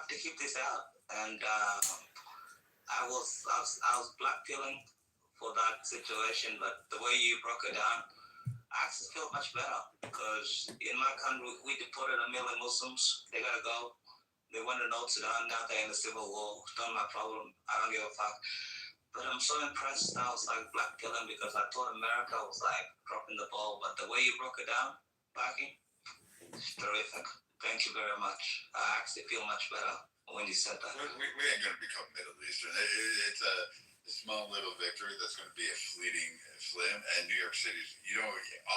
to keep this out. And I was black feeling for that situation, but the way you broke it down, I actually feel much better because in my country we deported 1 million Muslims. They gotta go. They went to North Sudan. Now they're in the civil war. It's not my problem. I don't give a fuck. But I'm so impressed now. It's like black killing because I thought America was like dropping the ball. But the way you broke it down, Baki, it's terrific. Thank you very much. I actually feel much better when you said that. We ain't going to become Middle Eastern. It's a small little victory that's going to be a fleeting flim. And New York City,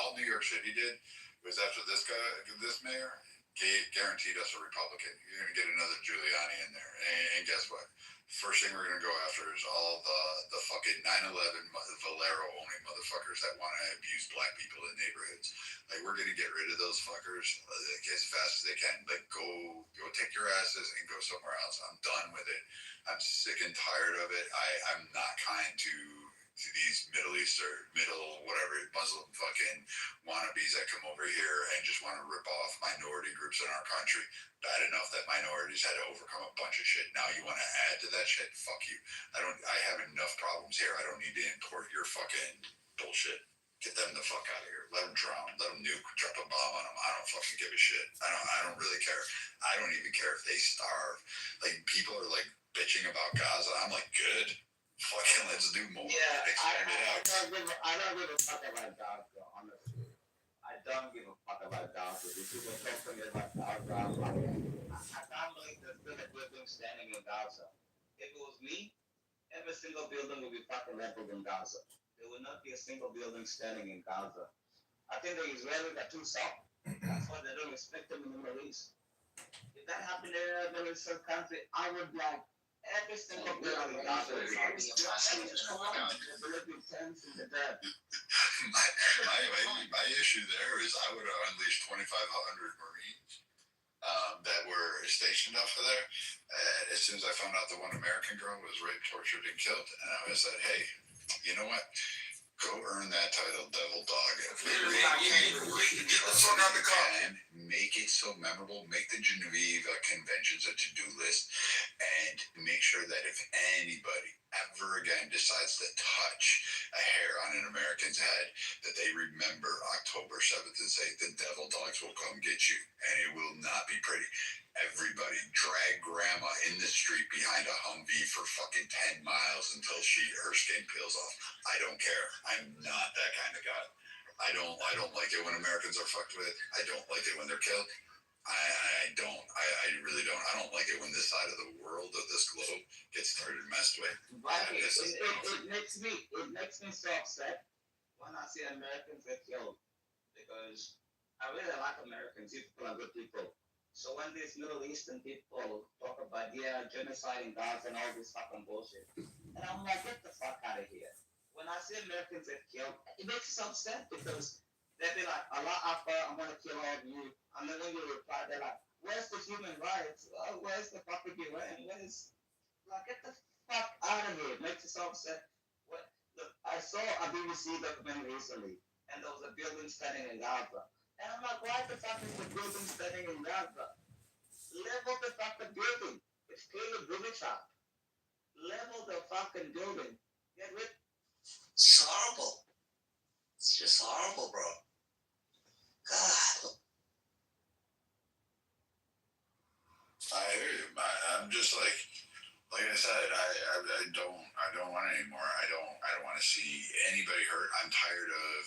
all New York City did was after this mayor guaranteed us a Republican. You're going to get another Giuliani in there. And guess what? First thing we're going to go after is all the fucking 9/11 Valero owning motherfuckers that want to abuse black people in neighborhoods. Like, we're going to get rid of those fuckers as fast as they can. Like, go take your asses and go somewhere else. I'm done with it. I'm sick and tired of it. I'm not kind to these Middle Eastern, Muslim fucking wannabes that come over here and just want to rip off minority groups in our country. Bad enough that minorities had to overcome a bunch of shit. Now you want to add to that shit? Fuck you. I have enough problems here. I don't need to import your fucking bullshit. Get them the fuck out of here. Let them drown. Let them nuke. Drop a bomb on them. I don't fucking give a shit. I don't really care. I don't even care if they starve. Like, people are like bitching about Gaza. I'm like, good. Fucking let's do more. Yeah, I don't give a fuck about Gaza, honestly. I don't give a fuck about Gaza. These people talk to me about Gaza. I can't believe there's still a building standing in Gaza. If it was me, every single building would be fucking leveled in Gaza. There would not be a single building standing in Gaza. I think the Israelis are too soft. That's why they don't respect them in the Middle East. If that happened in a Middle Eastern country, I would like every single building in Gaza would be the dead. My issue there is I would have unleashed 2,500 Marines that were stationed up there. As soon as I found out the one American girl was raped, tortured, and killed, and I said, hey, you know what? Go earn that title, Devil Dog. Get the fuck out the car. And make it so memorable. Make the Geneva Conventions a to-do list, and make sure that if anybody ever again decides to touch a hair on an American's head, that they remember October 7th and say, the Devil Dogs will come get you, and it will not be pretty. Everybody drag grandma in the street behind a Humvee for fucking 10 miles until her skin peels off. I don't care. I'm not that kind of guy. I don't like it when Americans are fucked with. I don't like it when they're killed. I don't. I really don't. I don't like it when this side of the world, of this globe, gets started messed with. It makes me so upset when I see Americans get killed, because I really like Americans. You people are good people. So when these Middle Eastern people talk about, genocide in Gaza and all this fucking bullshit, and I'm like, get the fuck out of here. When I see Americans get killed, it makes me upset, because they'll be like, Allah Akbar, I'm going to kill all of you. And then when you reply, they're like, where's the human rights? Where's the fucking UN? Get the fuck out of here. It makes me so upset. Look, I saw a BBC documentary recently, and there was a building standing in Gaza. And I'm like, why the fuck is the building standing in Gaza? Level the fucking building. It's clearly British art. Level the fucking building. Get rid. It's horrible. It's just horrible, bro. God. I hear you. I'm just like I said, I don't want it anymore. I don't want to see anybody hurt. I'm tired of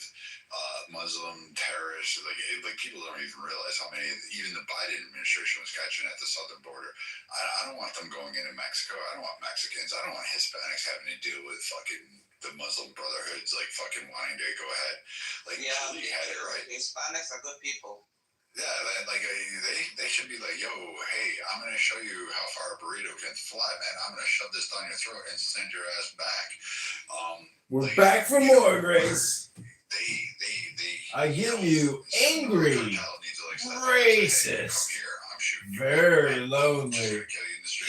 Muslim terrorists. Like people don't even realize how many even the Biden administration was catching at the southern border. I don't want them going into Mexico. I don't want Mexicans. I don't want Hispanics having to deal with fucking the Muslim brotherhoods, like fucking wanting to go ahead. Like, yeah, you had it right. Hispanics are good people. Yeah, like they should be like, yo, hey, I'm gonna show you how far a burrito can fly, man. I'm gonna shove this down your throat and send your ass back. We're back for more, Grace. I give you angry, racist, very lonely,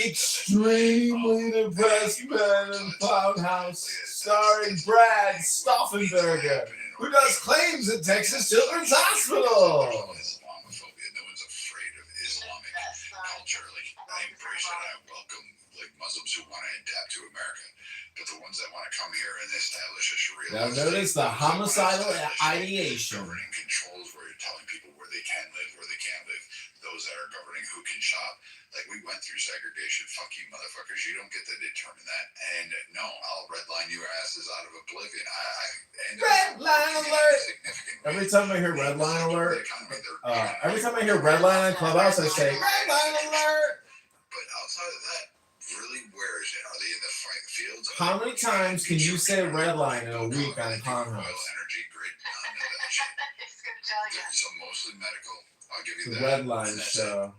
extremely depressed man in Clown House, starring Brad Stauffenberger, who does claims at Texas Children's Hospital. Islamophobia. No one's afraid of Islamic culture. Like, I embrace bullshit. I welcome like Muslims who want to adapt to America, but the ones that want to come here and establish a Sharia Now law notice state, the those that wanna homicidal establish ideation. governing controls where you're telling people where they can live, where they can't live, those that are governing who can shop. Like, we went through segregation. Fuck you, motherfuckers. You don't get to determine that. And no, I'll redline your asses out of oblivion. Redline alert! Every time I hear redline alert, every time I hear redline on Clubhouse, I say redline alert. But outside of that, really, where is it? Are they in the fields? How many times can you say redline in a week on Clubhouse? Energy grid, none of that shit. It's gonna tell you. So mostly medical. I'll give you The that. redline And that's show.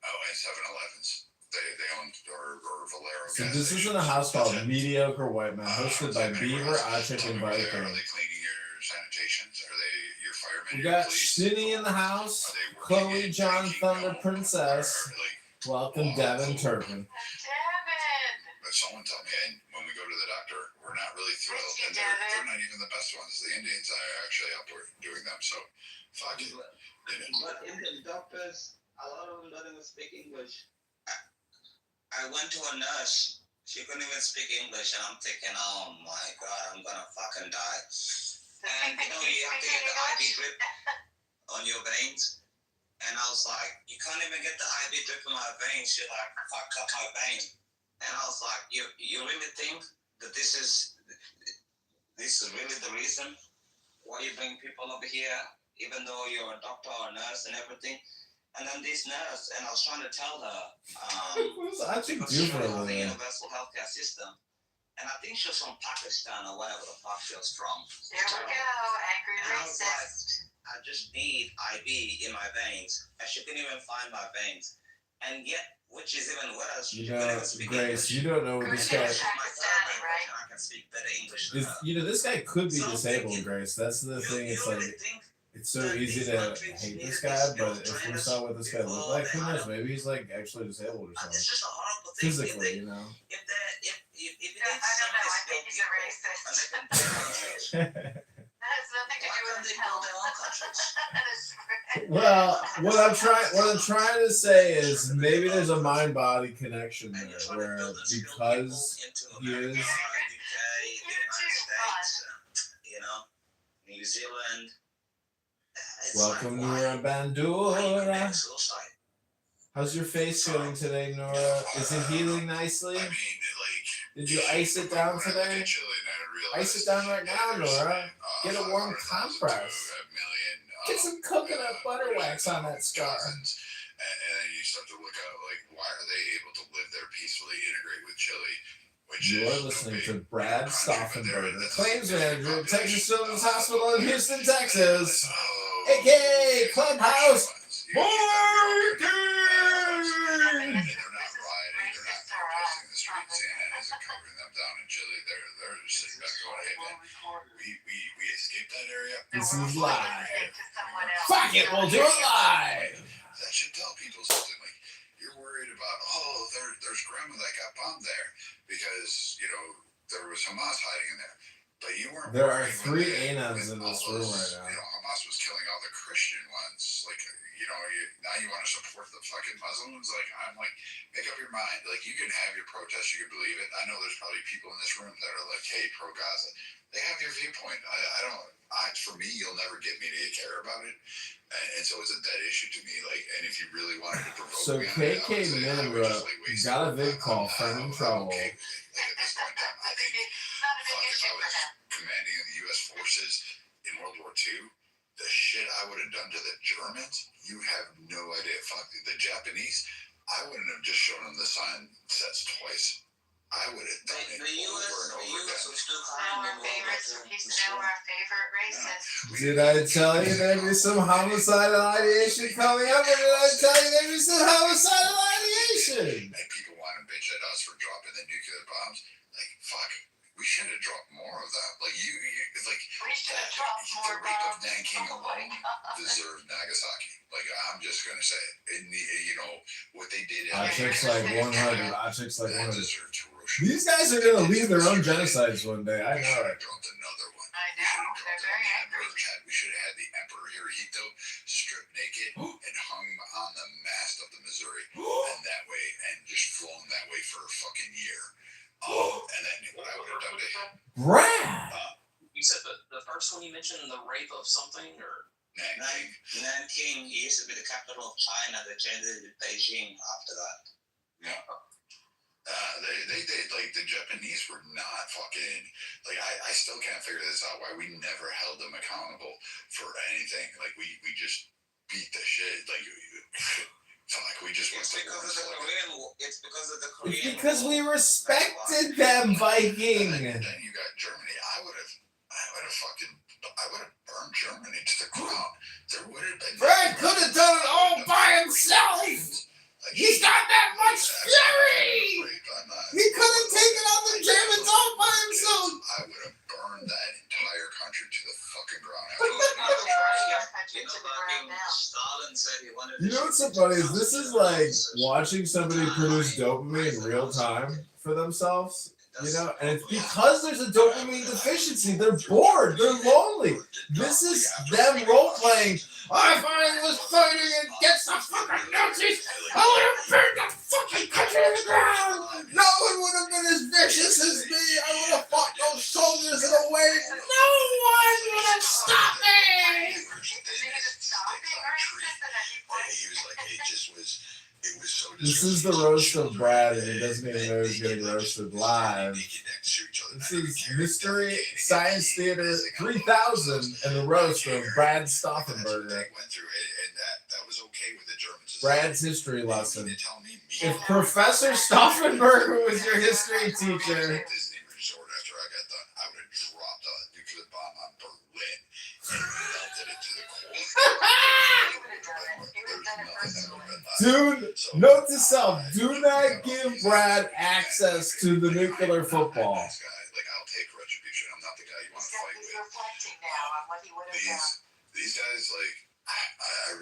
Oh, and 7-Elevens. They own or Valero. So gas this station. isn't a house called That's it. Mediocre White Men, hosted by Are they Beaver, Ochik, and Are they Viking. cleaning your sanitations? Are they your firemen? We your got police? Shinny in the house, Are they working Chloe, in John, banking? Thunder, No. Princess. Or, like, Welcome, Devin Turpin. Devin. but someone tell me, and when we go to the doctor, we're not really thrilled. Thank you, And they're Devin. not even the best ones. The Indians are actually up doing them. So, fuck it. But Indian doctors, a lot of them don't even speak English. I went to a nurse. She couldn't even speak English, and I'm thinking, oh my god, I'm gonna fucking die. And you know, you have to get the IV drip on your veins. And I was like, you can't even get the IV drip in my veins. She like fucked up my vein. And I was like, you really think that this is really the reason why you bring people over here, even though you're a doctor or a nurse and everything? And then this nurse, and I was trying to tell her, What does Ochik because do she for a was on the living? universal healthcare system. And I think she was from Pakistan or whatever the fuck she was from. There we go, angry And I was racist. I just need IV in my veins. And she couldn't even find my veins. And yet, which is even worse, she You couldn't know, even speak Grace, English. you don't know what this guy English is my third Pakistani, language, right? and I can speak better English than is. her. You know, this guy could be So I'm disabled, thinking, Grace. That's the thing. You It's really like think it's so easy to hate this guy, but if we saw what this guy looked like, who knows? Maybe he's like actually disabled or it's something. just a horrible thing. Physically, you know. If it is I don't know, I think he's a racist. and they can build countries, That has nothing to why do can't with they his build health. their own countries? That is right. Well, what I'm trying to say is maybe there's a mind-body connection And you're there trying to where build and skill because people into he America, is- UK, the You're United too States, you know, New Zealand. It's welcome like, Nora why you Bandura. commit suicide? How's your face feeling today, Nora? Is it healing nicely? I mean, like, Did you ice it down when I look today? at Chile and I realize, Ice it down right now, there's, Nora. Get a warm 500,000 compress. to a million, Get some coconut butter wax on that scar. cousins. And then you start to look at, like, why are they able to live there peacefully, integrate with Chile? Which You is are no listening big to Brad country, but Stauffenberger, that's claims a big manager at population. Texas Children's Hospital in Houston, Texas. Oh, AKA Clubhouse You gotta get Barking! and they're not rioting, they're not protesting the streets. CNN isn't covering them down in Chile. They're just sitting back going, hey man, we escaped that area. This is live. To someone else. Fuck it, we'll do it live. That should tell people something. Like, you're worried about, there's grandma that got bombed there because, you know, there was Hamas hiding in there. But you weren't There are worried 3 when Anons in all this room those, right now. You know, Hamas was killing all the Christian ones. Like, you know, now you want to support the fucking Muslims? Like, I'm like, make up your mind. Like, you can have your protest, you can believe it. I know there's probably people in this room that are like, hey, pro-Gaza. They have your viewpoint. For me, you'll never get me to care about it. And so it's a dead issue to me. Like, and if you really wanted to provoke So me on it, I would KK say I would just, like, waste got a my vid time. call, I'm friend in okay trouble. with it. Like, at this point in time, I think, It's not a big fuck, if issue I for was him. commanding the U.S. forces in World War II, the shit I would have done to the Germans, you have no idea. Fuck, the Japanese, I wouldn't have just shown them the sign sets twice. I would have done it The over US and over was again. still Now calling our favorite, he's now our favorite racist. Did I tell you there'd be some homicidal ideation coming up, or did I tell you there'd be some homicidal ideation? And people want to bitch at us for dropping the nuclear bombs. Like, fuck, we should have dropped more of that. Like, it's like, We should have dropped more the rape of bombs. Nanking Oh my alone God. deserved Nagasaki. Like, I'm just gonna say it. And you know what they did. Ochik's like 100. Ochik's like That 100. deserved Hiroshima. These guys are gonna lead their own genocides one day. I We know should it. have dropped another one. I We should know, have they're dropped very the angry. Emperor's head. We should have had the Emperor Hirohito stripped naked and hung on the mast of the Missouri, and that way, and just flown wait for a fucking year. And then what I would have done to him, Brad. You said the first one you mentioned, the rape of something, or Nanking used to be the capital of China. They changed it to Beijing after that. yeah. They like the Japanese were not fucking like I still can't figure this out why we never held them accountable for anything. Like we just beat the shit. Like we just went It's to because war. of the Korean War. It's because of the It's Korean because we War. respected them, Viking. Then you got Germany. I would have burned Germany to the ground. There would have been. Brad could have done it all by himself. Like, He's got that much fury. He could have taken out the Germans all by himself. I would have burned that entire country to the fucking ground. Stalin said he wanted to You know what's so funny is this is like watching somebody produce dopamine in real time for themselves. You know, and it's because there's a dopamine deficiency. They're bored. They're lonely. This is them role playing. I finally was fighting against the fucking Nazis. I would have burned the fucking country to the ground. No one would have been as vicious as me. I would have fought those soldiers in a way no one would have stopped me. He was like, it was so. This is the roast of Brad, and he doesn't even know he's getting roasted live. This is Mystery Science Theater 3000 and the roast of Brad Stauffenberger. Brad's history lesson. If Professor Stauffenberger was your history teacher, Disney Resort after I got done, I would have dropped a nuclear bomb on Berlin and melted it to the core. dude, note to self, do not give Brad access to the nuclear football. Like, I'll take retribution. I'm not the guy you want to fight with. Reflecting now on what he would have done. These guys, like, I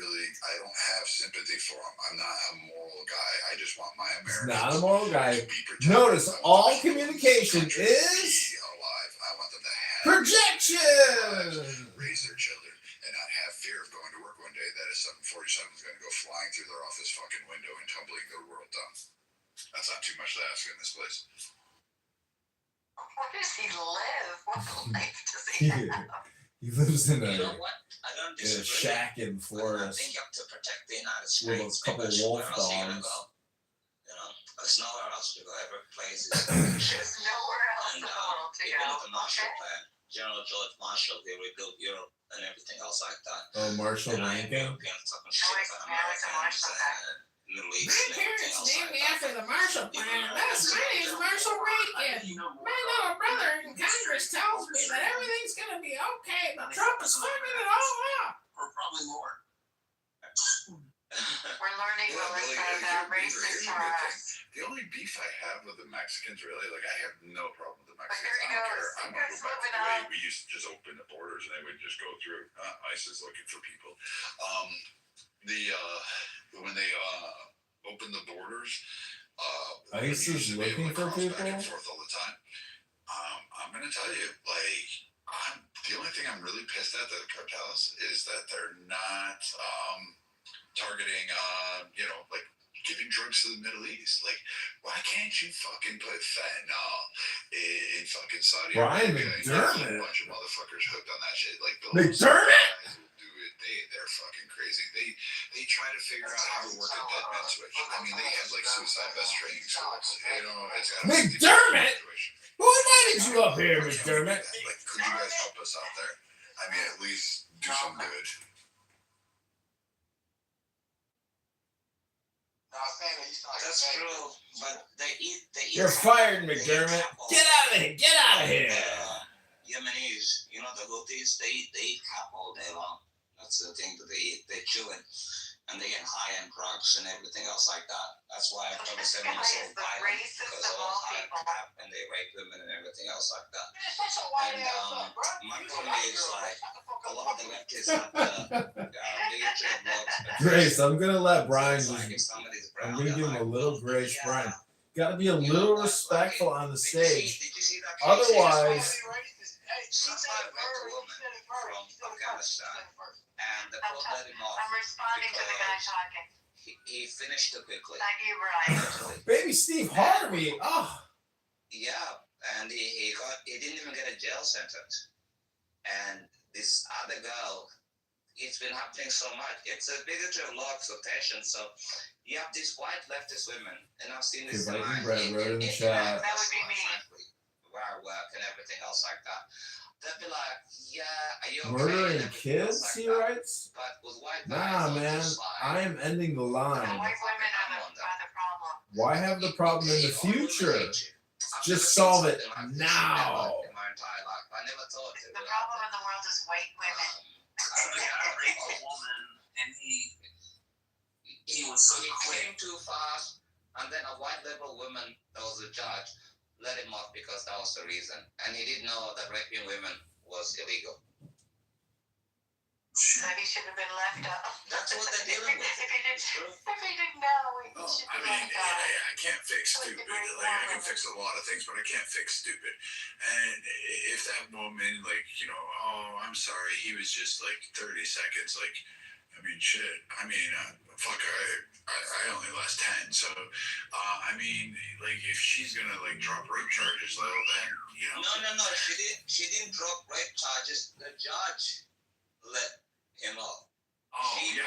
don't have sympathy for them. I'm not a moral guy. I just want my America. Not a moral guy. to be protected. Notice I want all the communication country to is be alive. I want them to have projection. raise their children and not have fear of going to work one day that a 747 is going to go flying through their office fucking window and tumbling their world down. That's not too much to ask in this place. Where does he live? What life does he have? He lives in You know a what? I don't in a disagree. shack in But I Florida think you have to protect the United with a States. couple because wolf where else are you gonna dogs. go? You know, there's nowhere else to go. Every place is shit. There's nowhere else in And the world to even go. with the Marshall Okay. Plan, General George Marshall, they rebuilt Europe and everything else like that. Oh, Marshall And Rankin. Europeans talking shit about Yeah, it's a Americans Marshall Plan. and Middle East and everything else like that. the Marshall Plan. That's my name's Marshall Rankin. My little brother in Congress tells me that everything's gonna be okay, but Trump is fucking it all up. or probably more. We're learning, Yeah, Melissa, Billy, about here's racist the terrorists. The only beef I have with the Mexicans, really, like, I have no problem with the But Mexicans. here he I don't goes. care. I'm He going goes to go back to moving the way on. we used to just open the borders and they would just go through. ICE is looking for people. When they opened the borders, ICE we is used to be able looking to for cross back and people? forth all the time. I'm going to tell you, like, the only thing I'm really pissed at the cartels is that they're not targeting, like, giving drugs to the Middle East. Like, why can't you fucking put fentanyl in fucking Saudi Brian Arabia? And McDermott. there's a bunch of motherfuckers hooked on that shit. Like, McDermott? guys will do it. They're fucking crazy. They try to figure out how to work a dead man switch. I mean, they have like suicide vest training schools. You know, it's got McDermott? Who invited you up here, McDermott? Like, could you guys help us out there? I mean, at least do some good. That's true, but they eat. You're fired, McDermott. Get out of here! Get out of here! Yemenis, you know the Houthis, they eat cap all day long. That's the thing that they eat. They chew it, and they get high on drugs and everything else like that. That's why I probably said This guy so is the violent racist because of they're all high on people. crap and they rape women and everything else like that. And my point is like a lot of the leftists have the bigotry of bloods. Grace, I'm gonna let Brian Like just. if somebody's I'm brown, gonna give him they're a like, little grace, yeah. Brian. Gotta be a little respectful on the Did you stage. see that case? Otherwise, Somebody raped a woman from Afghanistan, and the court let him off I'm responding to the guy because talking. he finished too quickly. Thank you, Brian. Actually. Baby Steve Harvey. Oh, Yeah, and he didn't even get a jail sentence. And this other girl, it's been happening so much. It's a bigotry of law exploitation. So you have these white leftist women, and I've seen this Okay, Viking Bread wrote in the chat. That would be me. Frankly, where I work and everything else like that. They'd be like, yeah, are you okay? Murdering And everything else kids, like he that. writes. But with white Nah, guys, man. just like, I am ending the line. White women are the problem. Why have the problem in the all women future? hate you. I've never Just seen solve it something like this now. in my entire life. I never thought it The would problem happen. in the world is white women. The guy raped a woman, and he was so He quick. came too fast, and then a white liberal woman that was a judge let him off because that was the reason. And he didn't know that raping women was illegal. That he should have been left up. That's what they're dealing with. If he It's true. didn't know, he Well, should I be mean, left up. I can't fix stupid. Like, I can fix a lot of things, but I can't fix stupid. And if that woman, like, you know, oh, I'm sorry, he was just like 30 seconds. Like, I mean, shit. I mean, fuck, I only last 10. So, I mean, like, if she's gonna like drop rape charges, well, then, you know. No. She didn't drop rape charges. The judge let him off. Oh, yeah.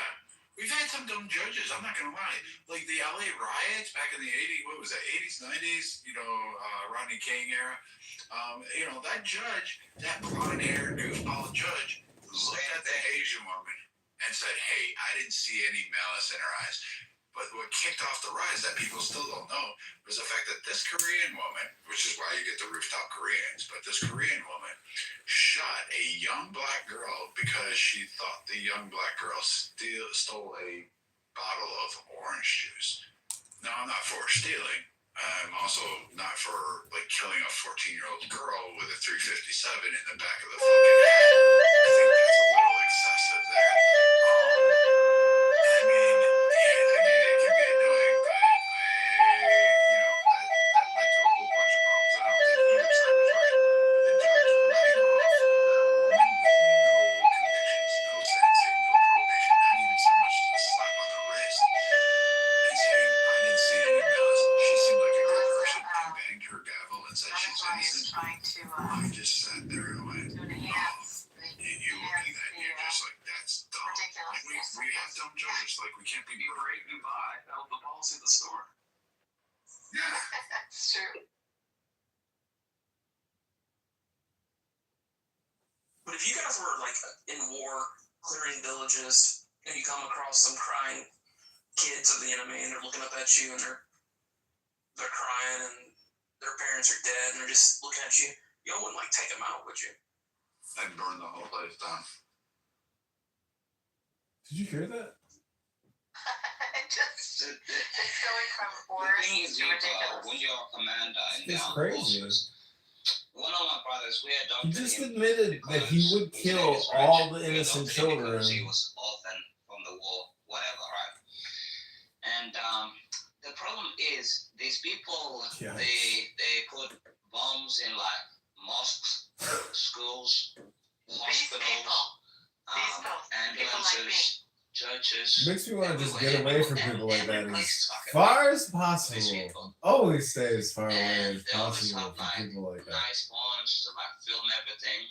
We've had some dumb judges, I'm not gonna lie. Like the LA riots back in the 80s, what was that, 80s, 90s, you know, Rodney King era. You know, that judge, that blonde haired goofball judge, looked at the Asian woman and said, hey, I didn't see any malice in her eyes. But what kicked off the rise that people still don't know was the fact that this Korean woman, which is why you get the rooftop Koreans, but this Korean woman shot a young black girl because she thought the young black girl stole a bottle of orange juice. Now, I'm not for stealing. I'm also not for like killing a 14-year-old girl with a 357 in the back of the fucking head. I think that's a little excessive there. I mean, yeah, I get it can be annoying, but you know, that led to a whole bunch of problems. I don't think either side was right. But the judge letting off the woman with no convictions, no sentencing, no probation, not even so much as a slap on the wrist, and saying, I didn't see any malice. She seemed like a good person and banged her gavel and said she's innocent. Trying to I just sat there and went, enhance the and you look at that and you're just like, that's dumb. Like, we have dumb judges. Like, we can't be If you rape, you buy. That was the policy of the store. Yeah. It's true. But if you guys were like in war, clearing villages, and you come across some crying kids of the enemy, and they're looking up at you, and they're crying, and their parents are dead, and they're just looking at you, y'all wouldn't like take them out, would you? I'd burn the whole place down. Did you hear that? It's going from The words thing is, to ridiculous. when you're a commander in the It's armed crazy. forces, one of my brothers, we He adopted just him admitted that he would kill all the innocent children. because he was orphan from the war, whatever, right? And the problem is these people, Yikes. they put bombs in like mosques, schools, hospitals, ambulances, churches. Makes me want to just everywhere. get away from people like that as far as possible. Always stay as far away as possible from people like that. Nice phones to like film everything.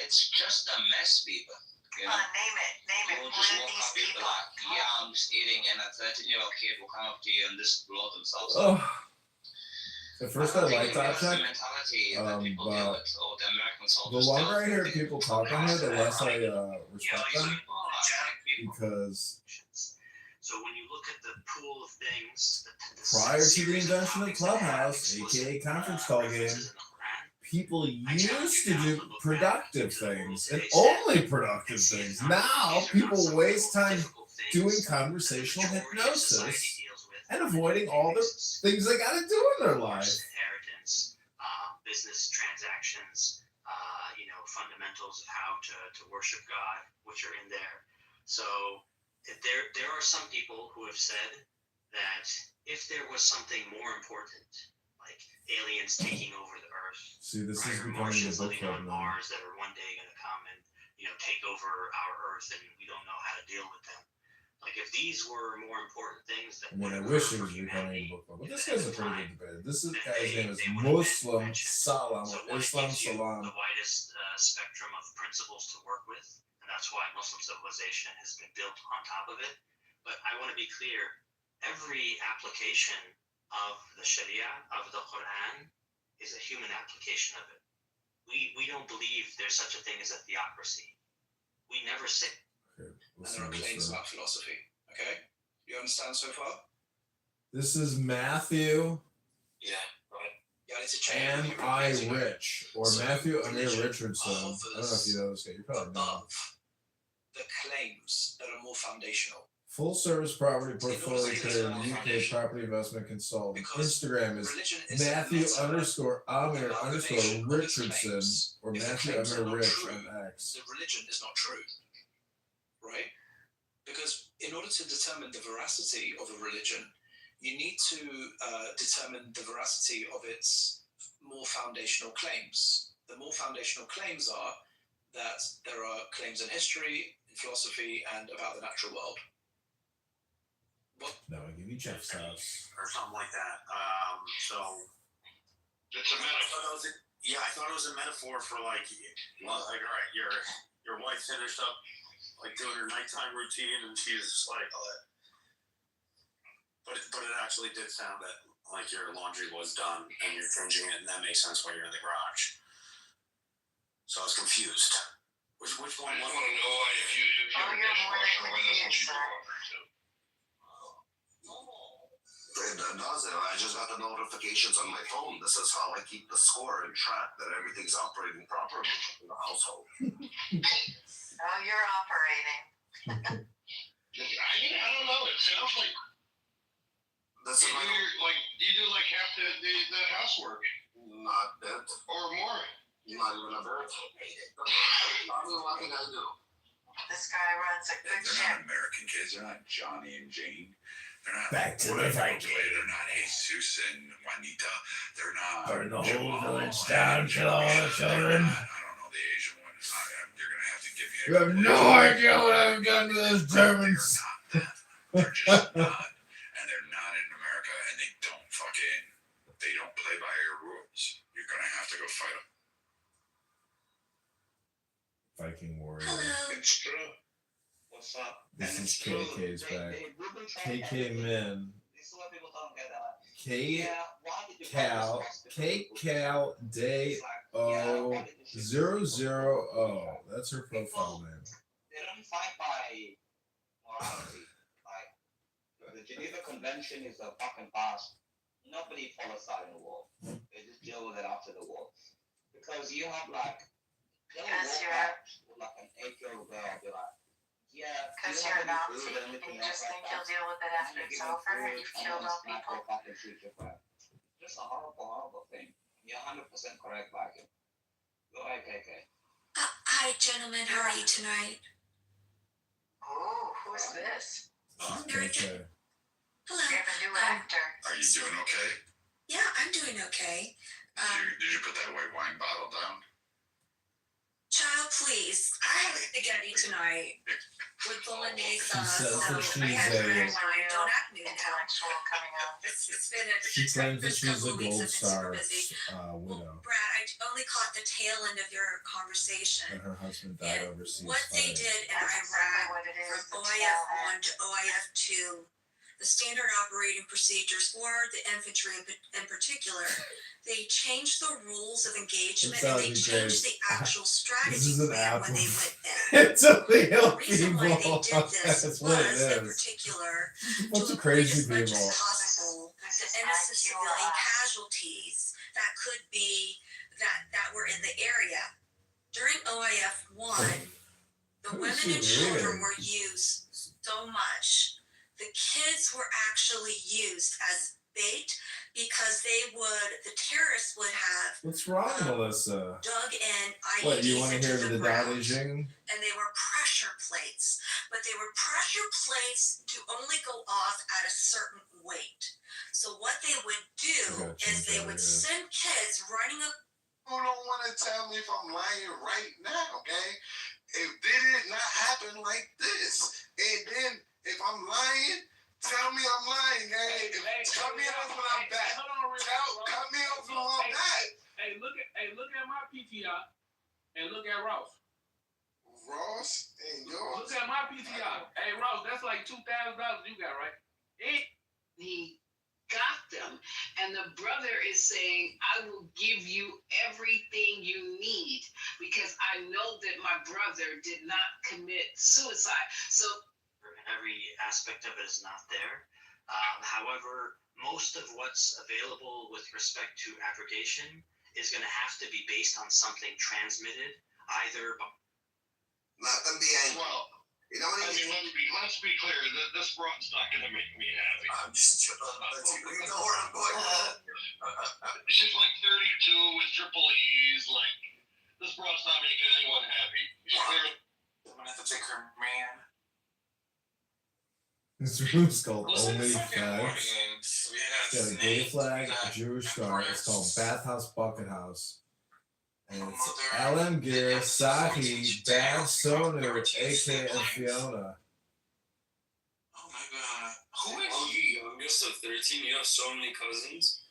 It's just a mess, people. You know? Name it. You'll What just are walk these up, you'll be people? like, yeah, I'm just eating, and a 13-year-old kid will come up to you and just blow themselves up. Oh. At first I liked that's the object. mentality that people but deal with, or the American The soldiers longer I deal hear with. people talk on here, the less I respect them. People. Because So when you look at the pool of things, prior to the invention of Clubhouse, aka conference call game, people used to do productive things and only productive things. Now people waste time doing conversational hypnosis and avoiding all the things they gotta do in their life. Inheritance, business transactions, fundamentals of how to worship God, which are in there. So there are some people who have said that if there was something more important, like aliens taking over the Earth, See, this right, is or becoming Martians the book living club on now. Mars that are one day going to come and take over our Earth, and we don't know how to deal with them. Like if these were more important things that I mean, I would wish occur it for was becoming humanity, a book club, but this guy's a pretty good debater. This is then guy's name is they would have been Muslim mentioned. Salam, So or one, it Islam gives you Salam. the widest spectrum of principles to work with, and that's why Muslim civilization has been built on top of it. But I want to be clear: every application of the Sharia, of the Quran, is a human application of it. We don't believe there's such a thing as a theocracy. We never say. Okay, And there are claims about philosophy. Okay, you understand so far? This is Matthew Yeah, right. Yeah, it's a chain. and I Rich, or So, Matthew Amir religion Richardson. I don't know if you know this guy. You probably know. above the claims that are more foundational. Full service property portfolio trader in the UK, property investment consultant. Instagram is Religion is Matthew the underscore Amir underscore amalgamation of the Richardson, claims. or If the Matthew claims are Amir not Rich true, on X. the religion is not true, right? Because in order to determine the veracity of a religion, you need to determine the veracity of its more foundational claims. The more foundational claims are that there are claims in history, in philosophy, and about the natural world. No, I give you Jeff's house. or something like that. So It's a metaphor. I thought it was a metaphor for like all right, your wife finished up like doing her nighttime routine, and she's just like, but it actually did sound that like your laundry was done and you're changing it, and that makes sense why you're in the garage. So I was confused. Which one? I just want to know if you have a you're more dishwasher than with us and confused, she's sir. wondering too. It does it. I just got the notifications on my phone. This is how I keep the score and track that everything's operating properly in the household. Oh, you're operating. I don't know. It sounds like This is you do like half the housework not bit, or more. not even a bit. I mean, what can I do? This guy runs a good They're ship. not American kids. They're not Johnny and Jane. They're not Back to the whatever Viking. play. They're not Jesus and Juanita. They're not. Burn the whole Jamal village and down, kill all the They're children. not- I don't know the Asian one. You're gonna have to give me. You have no idea what I've done to those Germans. They're just not, and they're not in America, and they don't play by your rules. You're gonna have to go fight them. Viking warrior. It's true. What's up? This And is it's true. KK's back. we've been trying KK everything. Min. This is what people don't get. Like, K why did you Cal fight this K hospital? Cal Day It's like, O why did you shoot 000. That's her profile name. They don't fight by morality. Like the Geneva Convention is a fucking past. Nobody follows that in the war. They just deal with it after the war. Because you have like they'll Because walk you're- out with like an 8-year-old girl and be like, yeah, Because you you're a have any Nazi food or and anything you else just like think that? you'll deal with it after it's over and you've killed all people. Just a horrible, horrible thing. You're 100% correct, Viking. Go ahead, KK. Hi, gentlemen. How are you tonight? Oh, who's this? Very KK. good. We Hello. have a new actor. Are you doing okay? Yeah, I'm doing okay. Did you put that white wine bottle down? Child, please. I have spaghetti tonight with bolognese sauce. says So that she's I had a- red wine. Don't act new now. Intellectual coming out. It's been a She claims that first she's couple a of weeks gold I've been super star busy. widow, Brad, I only caught the tail end of your conversation. and her husband died overseas. What they fighting. did in That's exactly Iraq what it is. from the OIF tail 1 end. to OIF 2, the standard operating procedures for the infantry in particular, they changed the rules of engagement It's and not they even changed great. the actual This strategy is an plan when apple. they went in. It's only The ill reason why they people. did this That's what it was, in is. particular, Just a to bunch of avoid crazy as much people. as possible This the is innocent IQR. civilian casualties that could be that were in the area. During OIF 1, the What is women and she children reading? were used so much. The kids were actually used as bait because the terrorists would have What's wrong, Melissa? dug in IEDs What, you want to into hear the the ground. Dalajing? And they were pressure plates, but they were pressure plates to only go off at a certain weight. So what they would I do gotta is change they that would here. send kids running up. You don't want to tell me if I'm lying right now, okay? If did it not happen like this, and then If I'm lying, tell me I'm lying, hey. Cut me off when I'm back. Cut me off when I'm back. Hey, look at my PTR and look at Ross. Ross and yours. Look at my PTR. Hey, Ross, that's like $2,000 you got, right? He got them, and the brother is saying, I will give you everything you need because I know that my brother did not commit suicide. So every aspect of it is not there. However, most of what's available with respect to aggregation is going to have to be based on something transmitted either by Nothing being. Well, You know what I I mean? mean, let's be clear. This broad's not going to make me happy. I'm just you know where I'm going with it. She's like 32 with triple E's. Like, this broad's not making anyone happy. She's clearly. I'm gonna have to take her man. This room's called Listen Only to fucking Facts. Morgan. We had It's got a gay flag, a Jewish star. It's called Bathhouse Bucket House. And it's Ellen Gear, Sahi, Bad Sonu, aka Fiona. Oh my god. Who is Oh, he? you young, you're still 13. You have so many cousins.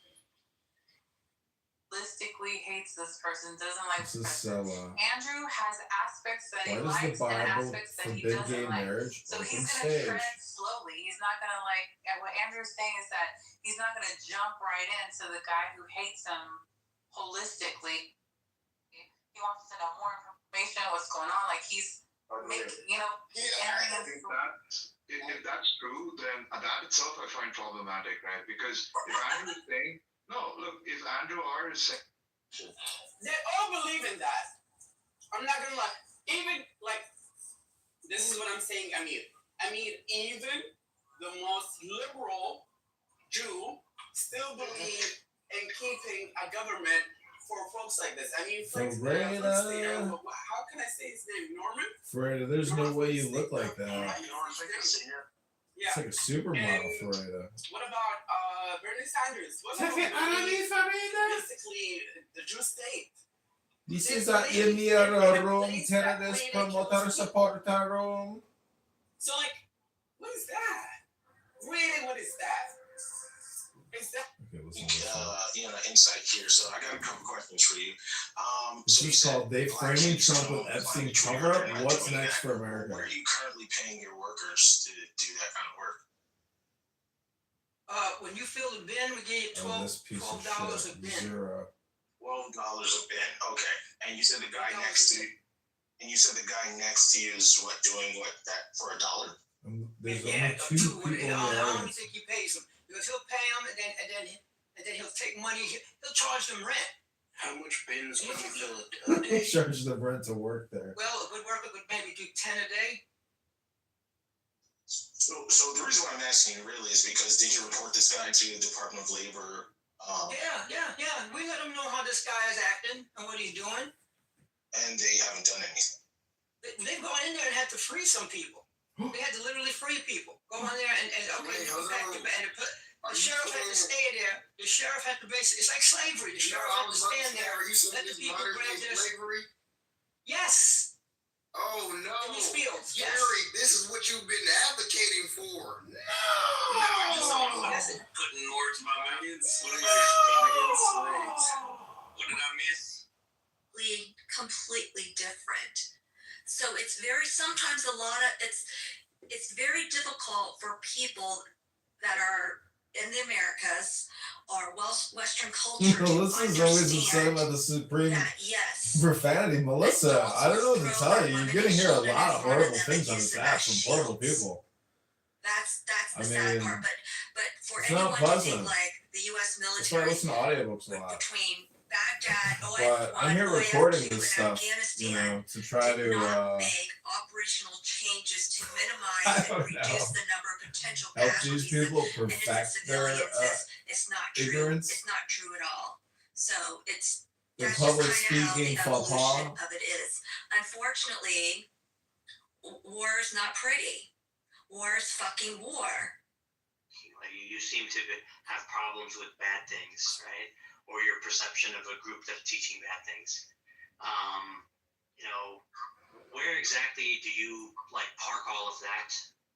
Realistically hates this person, doesn't like This this is person. Andrew has aspects that he Why does the likes and Bible aspects that he forbid doesn't gay like. marriage? So he's Open gonna stage. tread slowly. He's not gonna like. And what Andrew's saying is that he's not gonna jump right into the guy who hates him holistically. He wants to know more information, what's going on. Like he's making, I think that if that's true, then that itself I find problematic, right? Because if Andrew is saying, no, look, if Andrew R is saying, they all believe in that. I'm not gonna lie. Even like, this is what I'm saying. I mean, even the most liberal Jew still believe in keeping a government for folks like this. I mean, for instance, how can I say his name? Norman? Freda, there's no way you look like that. Yeah. It's like a supermodel, Freda. What about Bernie Sanders? What about basically the Jew state? This is a Emir room, terrorist promoter supporter room. So like, what is that? Really, what is that? Is that? Okay, listen to this. Insight here. So I got a couple questions for you. This is called They Framing Trump with Epstein Cover Up. What's next for America? Where are you currently paying your workers to do that kind of work? When you fill the bin, we give you Oh, this piece of $12 a shit. bin. Zero. $12 a bin. Okay. And you said the guy next to you. And you said the guy next to you is doing that for $1? There's only two people in the How do you audience. think he pays them? Because he'll pay them, and then he'll take money. He'll charge them rent. How much bins can you fill a day? Charge the rent to work there. Well, a good worker would maybe do 10 a day. So the reason why I'm asking you really is because did you report this guy to the Department of Labor? Yeah. We let him know how this guy is acting and what he's doing. And they haven't done anything. They've gone in there and had to free some people. They had to literally free people. Go in there and go back to bed. And the sheriff had to stay there. The sheriff had to basically, it's like slavery. The sheriff had to stand there. Let the people grab their slavery. Yes. oh no, In these fields, yes. Jerry, this is what you've been advocating for. That's it. Putting words in my mouth. What did I miss? Completely different. So it's sometimes it's very difficult for people that are in the Americas or Western culture to Melissa's always upset understand about the supreme that, yes, profanity. Melissa, I don't know what to tell you. You're gonna hear a lot of horrible that things they on use this them app as from horrible shields. people. that's I the sad mean, part. But for it's not anyone to pleasant. think like the U.S. That's why I military listen to audiobooks a lot. between Baghdad, But I'm here recording this stuff, Afghanistan, to try did to not make operational changes to I minimize and don't reduce know. the number of potential help casualties these people of innocent perfect their civilians. It's not true. ignorance. It's not true at all. So it's their that's public just kind of speaking how faux the evolution pas. of it is. Unfortunately, war is not pretty. War is fucking war. You seem to have problems with bad things, right? Or your perception of a group that's teaching bad things. Where exactly do you park all of that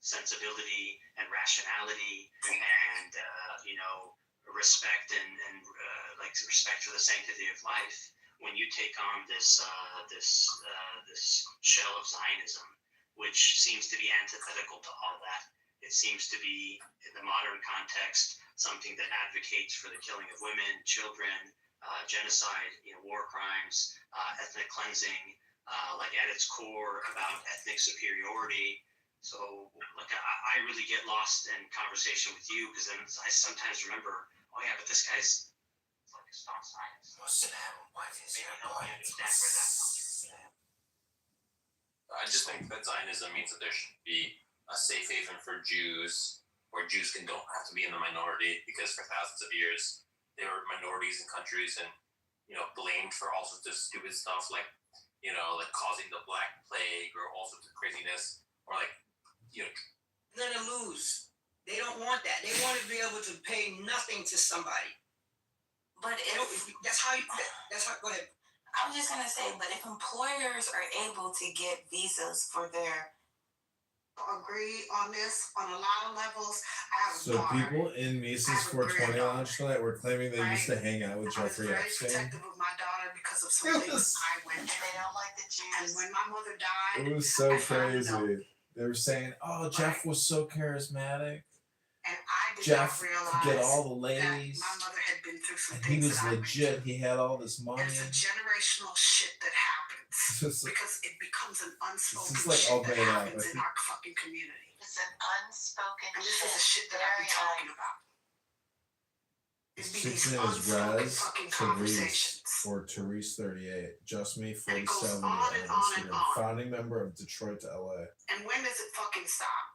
sensibility and rationality and respect and like respect for the sanctity of life, when you take on this shell of Zionism, which seems to be antithetical to all that. It seems to be, in the modern context, something that advocates for the killing of women, children, genocide, war crimes, ethnic cleansing, like at its core about ethnic superiority. So, like, I really get lost in conversation with you because then I sometimes remember, oh yeah, but this guy's like a staunch Zionist. Muslim, what is Maybe your help me point? understand where that comes from. I just think that Zionism means that there should be a safe haven for Jews, where Jews don't have to be in the minority, because for thousands of years they were minorities in countries and blamed for all sorts of stupid stuff like causing the Black Plague or all sorts of craziness, or Let them lose. They don't want that. They want to be able to pay nothing to somebody. But that's how. Go ahead. I was just gonna say, but if employers are able to get visas for their agree on this on a lot of levels. I have a So daughter. people in Mises 420 lounge tonight were claiming they used to hang out with Jeffrey I was very Epstein. protective of my daughter because of some things I went through. They don't like the Jews. And when my mother died, It was so I found out. crazy. They were saying, "Oh, Jeff was so charismatic. And I did Jeff not could get realize all the that ladies. my mother had been through some And he things was that I went legit. through. He had all this money." And it's a generational shit that happens It's because it becomes an unspoken is like shit all that made up. happens I in think our fucking community. It's an unspoken And this is the shit that I be talking about. It'd be Chick's these name is unspoken Raz fucking Therese conversations. or Therese38. Just me And it goes 47 on on and on and Instagram. on. Founding member of Detroit to LA. And when does it fucking stop?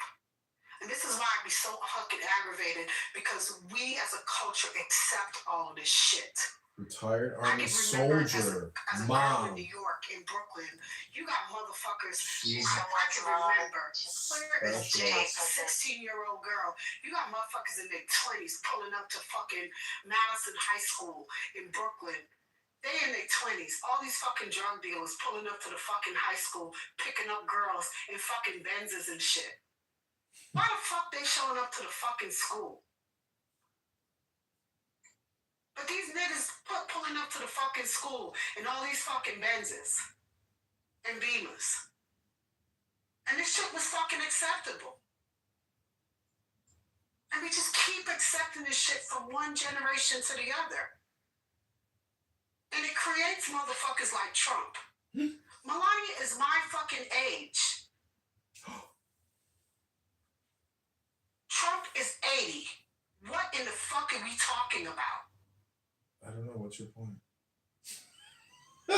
And this is why I be so fucking aggravated, because we as a culture accept all of this shit. Retired I Army can remember soldier. as a girl in Mom. New York, in Brooklyn, you got motherfuckers. She's I can remember clear as day, special. 16-year-old girl. You got motherfuckers in their 20s pulling up to fucking Madison High School in Brooklyn. They in their 20s. All these fucking drug dealers pulling up to the fucking high school, picking up girls in fucking Benzes and shit. Why the fuck they showing up to the fucking school? But these niggas pulling up to the fucking school in all these fucking Benzes and Beamers. And this shit was fucking acceptable. And we just keep accepting this shit from one generation to the other. And it creates motherfuckers like Trump. Melania is my fucking age. Trump is 80. What in the fuck are we talking about? I don't know. What's your point? She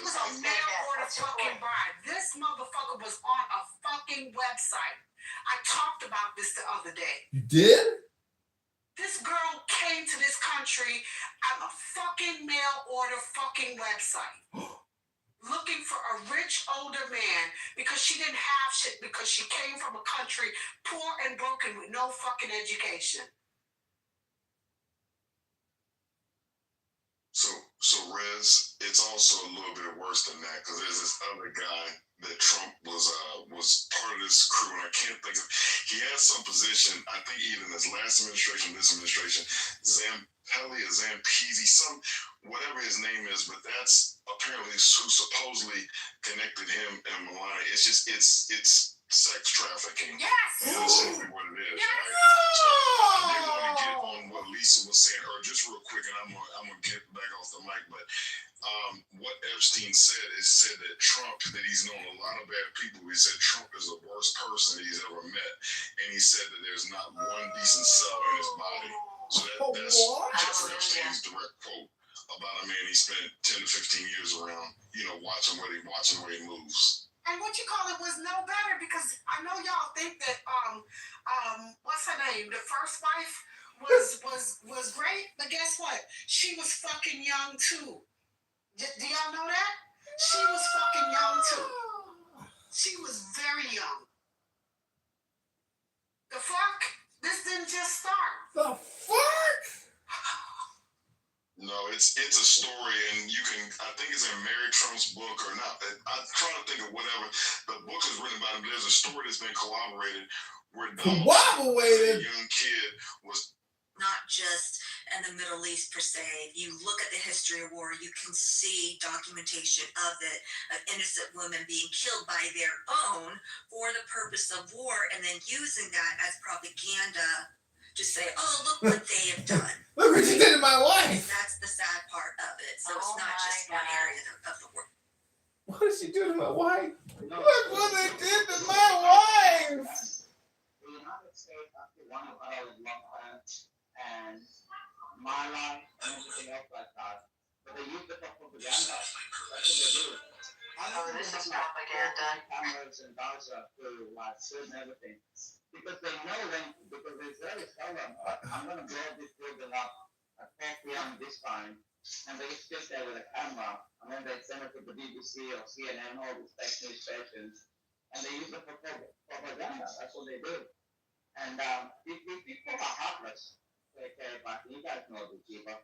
was a mail order fucking bride. This motherfucker was on a fucking website. I talked about this the other day. You did? This girl came to this country on a fucking mail order fucking website. Looking for a rich older man because she didn't have shit, because she came from a country poor and broken with no fucking education. So Rez, it's also a little bit worse than that, because there's this other guy that Trump was part of this crew, and I can't think of. He had some position, I think either in his last administration, this administration, Zampelli or Zampezi, some whatever his name is, but that's apparently who supposedly connected him and Melania. It's just it's sex trafficking. Yes. That's simply what it is. Yes. Right? So I did want to get on what Lisa was saying earlier, just real quick, and I'm gonna get back off the mic, but what Epstein said that Trump, that he's known a lot of bad people. He said Trump is the worst person he's ever met, and he said that there's not one decent cell in his body. So that's Jeffrey Epstein's direct quote about a man he spent 10 to 15 years around, watching where he moves. And what you call it was no better, because I know y'all think that what's her name? The first wife was great, but guess what? She was fucking young too. Do y'all know that? She was fucking young too. She was very young. The fuck? This didn't just start. The fuck? No, it's a story, and you can, I think it's in Mary Trump's book or not. I'm trying to think of whatever. The book is written about him. There's a story that's been corroborated where Donald Trump, as a young kid, was not just in the Middle East per se. If you look at the history of war, you can see documentation of it, of innocent women being killed by their own for the purpose of war, and then using that as propaganda to say, oh, look what they have done. Look what you did to my wife. That's the sad part of it. So it's not just one area of the world. What did she do to my wife? Look what they did to my wife. The United States actually won a battle in long time, and my life and everything else like that. But they use it for propaganda. That's what they do. This is propaganda. Cameras in Gaza to shoot and everything. Because they know because the Israelis tell them, I'm going to blow this building up at 4 p.m. this time. And they sit there with a camera, and then they send it to the BBC or CNN, all these fake news stations, and they use it for propaganda. That's what they do. And these people are heartless. Okay, but you guys know the people.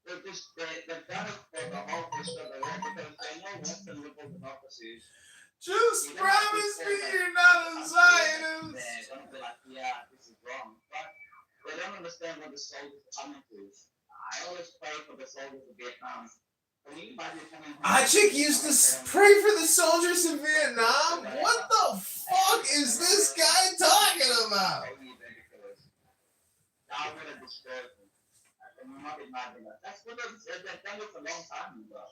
They've done it for the whole history of the world because they know Western liberal democracies. Just promise me you're not a Zionist. They're going to be like, yeah, this is wrong. But they don't understand what the soldiers are coming to. I always pray for the soldiers of Vietnam. Chick used to pray for the soldiers in Vietnam? What the fuck is this guy talking about? That's what they've done it for a long time ago.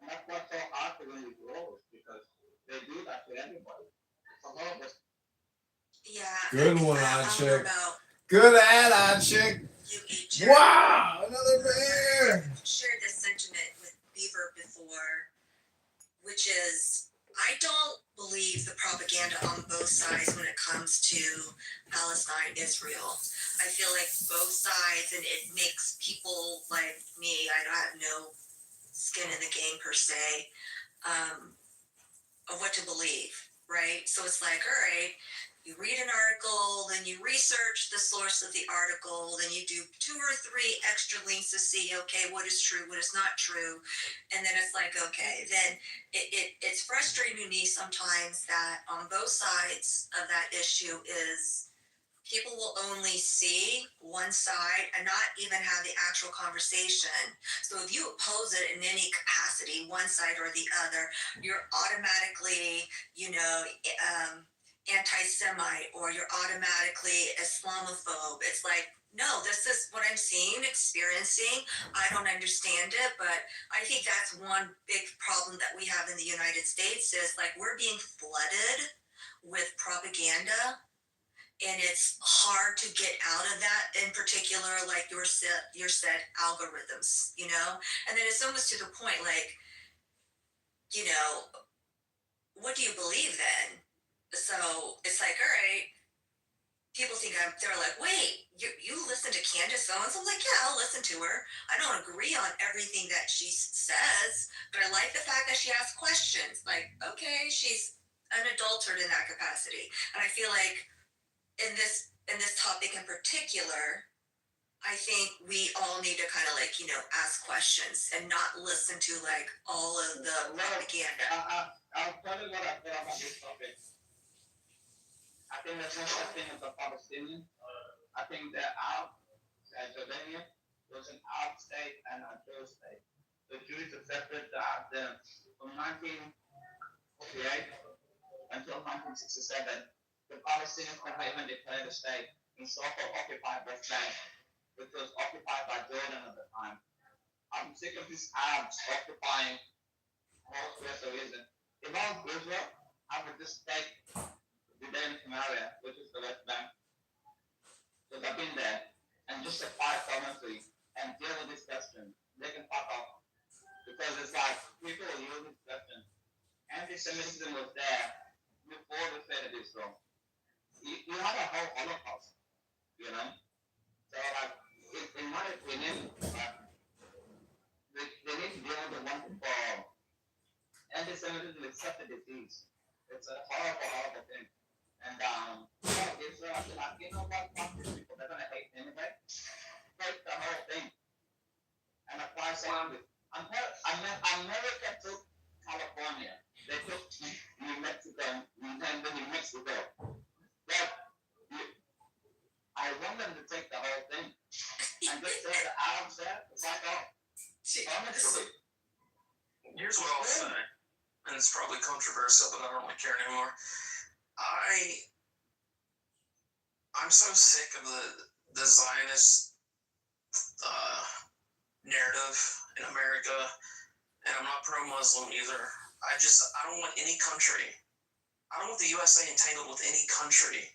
And that's what's so hard to win these wars, because they do that to everybody. It's a horrible. Yeah. Good one, Chick. Good ad, Chick. Wow, another bear. Shared this sentiment with Beaver before, which is I don't believe the propaganda on both sides when it comes to Palestine, Israel. I feel like both sides, and it makes people like me, I don't have no skin in the game per se, of what to believe, right? So it's like, all right, you read an article, then you research the source of the article, then you do 2 or 3 extra links to see, okay, what is true, what is not true. And then it's like, okay, then it's frustrating to me sometimes that on both sides of that issue is people will only see one side and not even have the actual conversation. So if you oppose it in any capacity, one side or the other, you're automatically, anti-Semite, or you're automatically Islamophobe. It's like, no, this is what I'm seeing, experiencing. I don't understand it, but I think that's one big problem that we have in the United States is like we're being flooded with propaganda, and it's hard to get out of that. In particular, like your said algorithms, and then it's almost to the point like, what do you believe then? So it's like, all right, people think they're like, wait, you listen to Candace Owens? I'm like, yeah, I'll listen to her. I don't agree on everything that she says, but I like the fact that she asks questions. Like, okay, she's an adulterated in that capacity. And I feel like in this topic in particular, I think we all need to kind of like, ask questions and not listen to like all of the propaganda. I'll tell you what I feel about this topic. I think there's no such thing as a Palestinian. I think they're out. Jordania was an out state and a Jewish state. The Jews accepted that from 1948 until 1967, the Palestinians never even declared a state in so-called occupied West Bank, which was occupied by Jordan at the time. I'm sick of these Arabs occupying most west of Israel. If I was Israel, I would just take the damn Samaria, which is the West Bank, because I've been there, and just apply permanently and deal with this question. They can fuck off. Because it's like, people use this question. Anti-Semitism was there before the state of Israel. You had a whole Holocaust, So, like, in my opinion, they need to deal with the one for anti-Semitism is such a disease. It's a horrible, horrible thing. And Israel, I feel like, fuck these people, they're gonna hate anyway. Take the whole thing and apply saying. America took California. They took New Mexico, New Mexico. But I want them to take the whole thing and just say the Arabs there, fuck off. Honestly. Here's what I'll say, and it's probably controversial, but I don't really care anymore. I'm so sick of the Zionist narrative in America, and I'm not pro-Muslim either. I don't want any country. I don't want the USA entangled with any country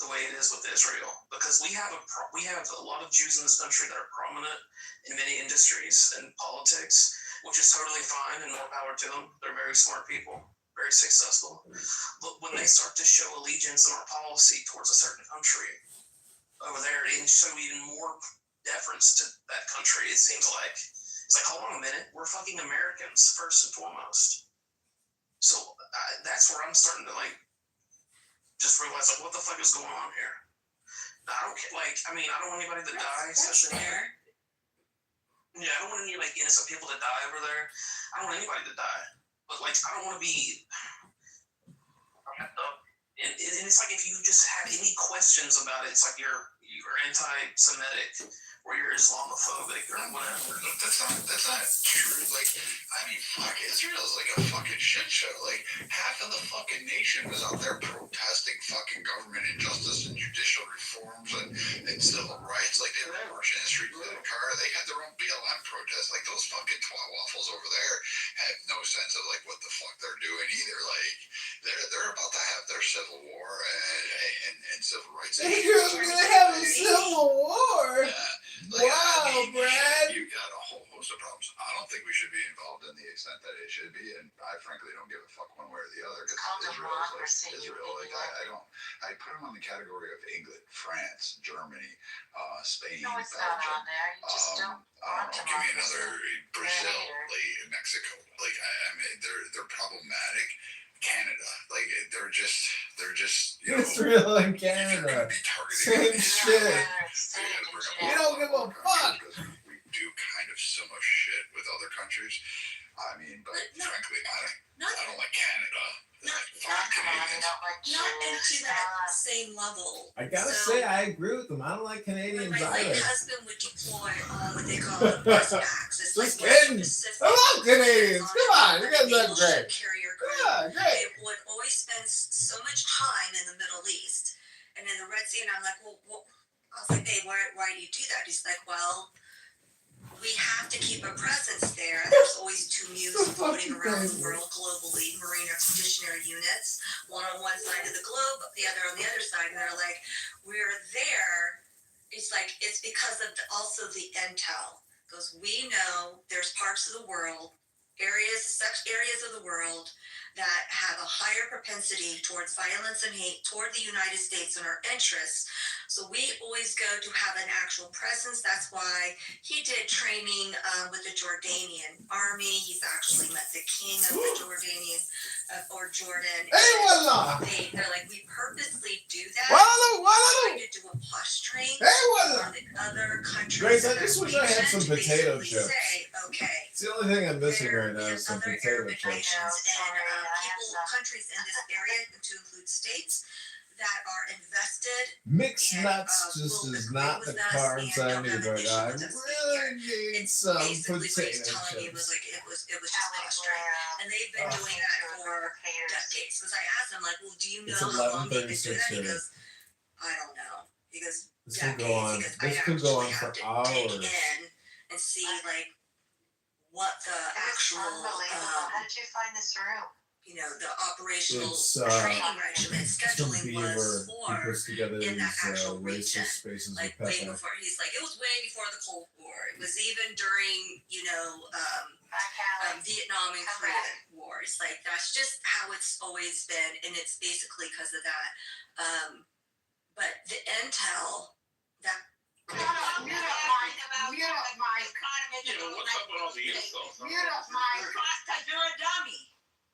the way it is with Israel, because we have a lot of Jews in this country that are prominent in many industries and politics, which is totally fine and more power to them. They're very smart people, very successful. But when they start to show allegiance in our policy towards a certain country over there and show even more deference to that country, it seems like it's like, hold on a minute, we're fucking Americans first and foremost. So that's where I'm starting to just realize what the fuck is going on here. I don't want anybody to die, especially here. Yeah, I don't want any innocent people to die over there. I don't want anybody to die, but I don't want to be. And it's like if you just have any questions about it, it's like you're anti-Semitic or you're Islamophobic or whatever. That's not true. Fuck, Israel is like a fucking shit show. Half of the fucking nation was out there protesting fucking government injustice and judicial reforms and civil rights. They were marching in the street with a car. They had their own BLM protests. Those fucking twat waffles over there have no sense of what the fuck they're doing either. They're about to have their civil war and civil rights. You're gonna have a civil war. Wow, Brad. You got a whole host of problems. I don't think we should be involved in the extent that it should be, and I frankly don't give a fuck one way or the other. Because Israel, I put them on the category of England, France, Germany, Spain, No, it's Belgium. not on there. You just don't want Give me another Brazil, Mexico. They're problematic. Canada, they're just Israel and Canada, same shit. You don't give a fuck. We do kind of similar shit with other countries. But frankly, I don't like Canada. Not into that same level. I gotta say, I agree with them. I don't like Canadians my either. late husband would deploy what they call bus packs. It's Just kidding. I love Canadians. Come on, you guys are great. Yeah, great. They would always spend so much time in the Middle East and in the Red Sea, and I'm like, well, I was like, hey, why do you do that? He's like, well, we have to keep a presence there. There's always two MUs floating around the world globally, Marine Expeditionary Units, one on one side of the globe, the other on the other side. And they're like, we're there. It's because of also the intel. Because we know there's parts of the world, such areas of the world that have a higher propensity towards violence and hate toward the United States and our interests. So we always go to have an actual presence. That's why he did training with the Jordanian army. He's actually met the king of the Jordanian or Jordan. They're like, we purposely do that. Trying to do a push train on the other countries. Grace, I just wish I had some potato chips. Okay. It's the only thing I'm missing right now is some potato chips. And countries in this area, to include states that are invested. Mixed nuts just is not the carbs I need right now. I really need some potato chips. It was just frustrating. And they've been doing that for decades. Because I asked him, well, do you know how long they've been doing that? He goes, I don't know. He goes, this could go on for hours. And see what the actual how did you find this room? The operational training regimen scheduling was for in that actual region. Way before, he's like, it was way before the Cold War. It was even during, Vietnam and Korean War. It's that's just how it's always been, and it's basically because of that. But the intel that. Mute up, Mike. Mute up, Mike. What's up with all the insults? Mute up, Mike. Because you're a dummy.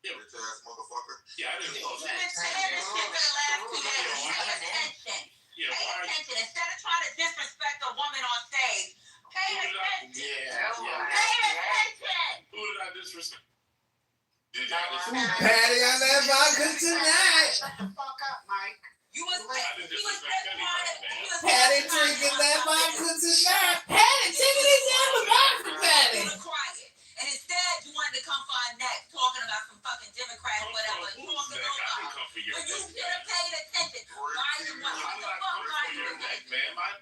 Bitch ass motherfucker. Yeah, I didn't know You've been saying this shit for the last 2 days. Pay attention. Pay attention. Instead of trying to disrespect a woman on stage, pay attention. Yeah. Pay Did y'all just Patty on that vodka tonight. Shut the fuck up, Mike. He was Patty drinking that vodka tonight. Patty, take it easy on the vodka, Patty. quiet. And instead, you wanted to come for our neck, talking about some fucking Democrat or whatever. Talking over. When you should have paid attention. Biden, what the fuck Biden was going to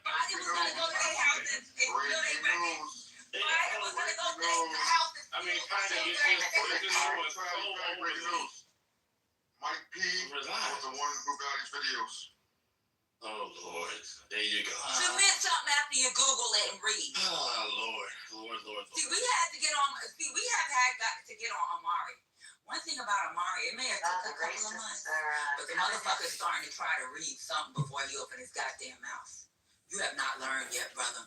Biden was going to go to their house and steal their records. Biden was going to go to their house and steal breaking news. Mike P was the one who got his videos. Oh Lord, there you go. Submit something after you Google it and read. Oh Lord. See, we had to get on. See, we have got to get on Amari. One thing about Amari, it may have took a couple of months, but the motherfucker's starting to try to read something before he opens his goddamn mouth. You have not learned yet, brother.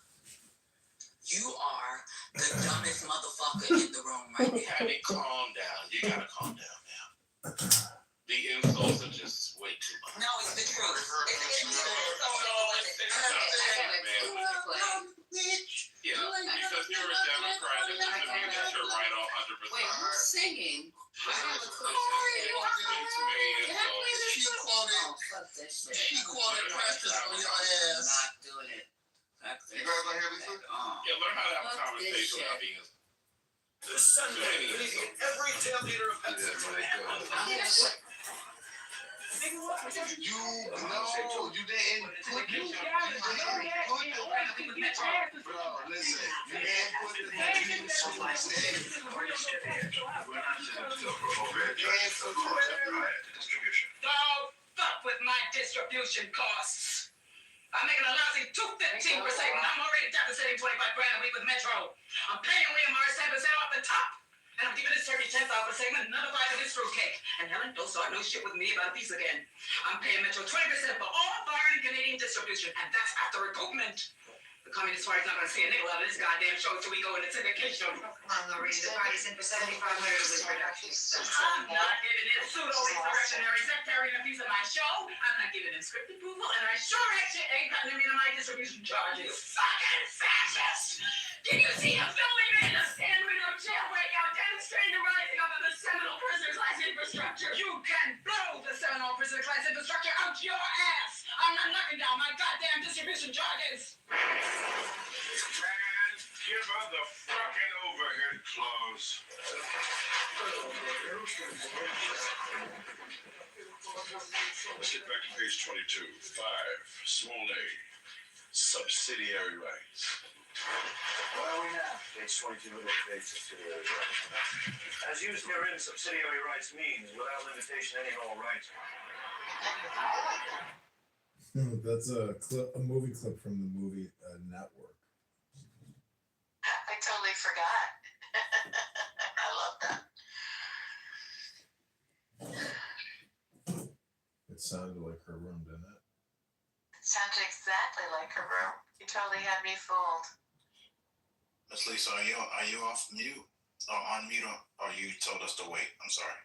You are the dumbest motherfucker in the room right now. Patty, calm down. You gotta calm down now. The insults are just way too much. No, it's the truth. Yeah, because you're a Democrat, it doesn't mean that you're right 100%. Wait, who's singing? I have a She quoted Precious on your ass. Not doing it. You guys like hear this? Yeah, learn how to have a conversation without being This Sunday, every tailgater of Pennsylvania. You didn't put the bro, listen, you didn't put distribution. Don't fuck with my distribution costs. I'm making a lousy 215%, and I'm already depositing $25,000 a week with Metro. I'm paying William 10% off the top. And I'm giving this 30 cents off for saying another bite of this fruitcake. And Helen, don't start no shit with me about a piece again. I'm paying Metro 20% for all foreign and Canadian distribution, and that's after recoupment. The Communist Party's not going to see a nickel out of this goddamn show until we go into syndication. Come on, Lorraine, the party's in for $7,500 with production expense. I'm not giving it pseudo-insurrectionary sectarian a piece of my show. I'm not giving him script approval, and I sure as shit ain't cutting him into my distribution charges. Fucking fascist! Did you see him filming me in the Sandwich jail breakout demonstrating the rising up of the Seminole prisoner class infrastructure? You can blow the Seminole prisoner class infrastructure out your ass! I'm not knocking down my goddamn distribution charges! Man, give her the fucking overhead clause. Let's get back to page 22. 5. Small a. Subsidiary rights. Where are we now? Page 22 of the page subsidiary rights. As used herein, subsidiary rights means without limitation any and all rights. That's a movie clip from the movie Network. I totally forgot. I love that. It sounded like her room, didn't it? Sounded exactly like her room. You totally had me fooled. Miss Lisa, are you off mute? Or on mute, or you told us to wait? I'm sorry.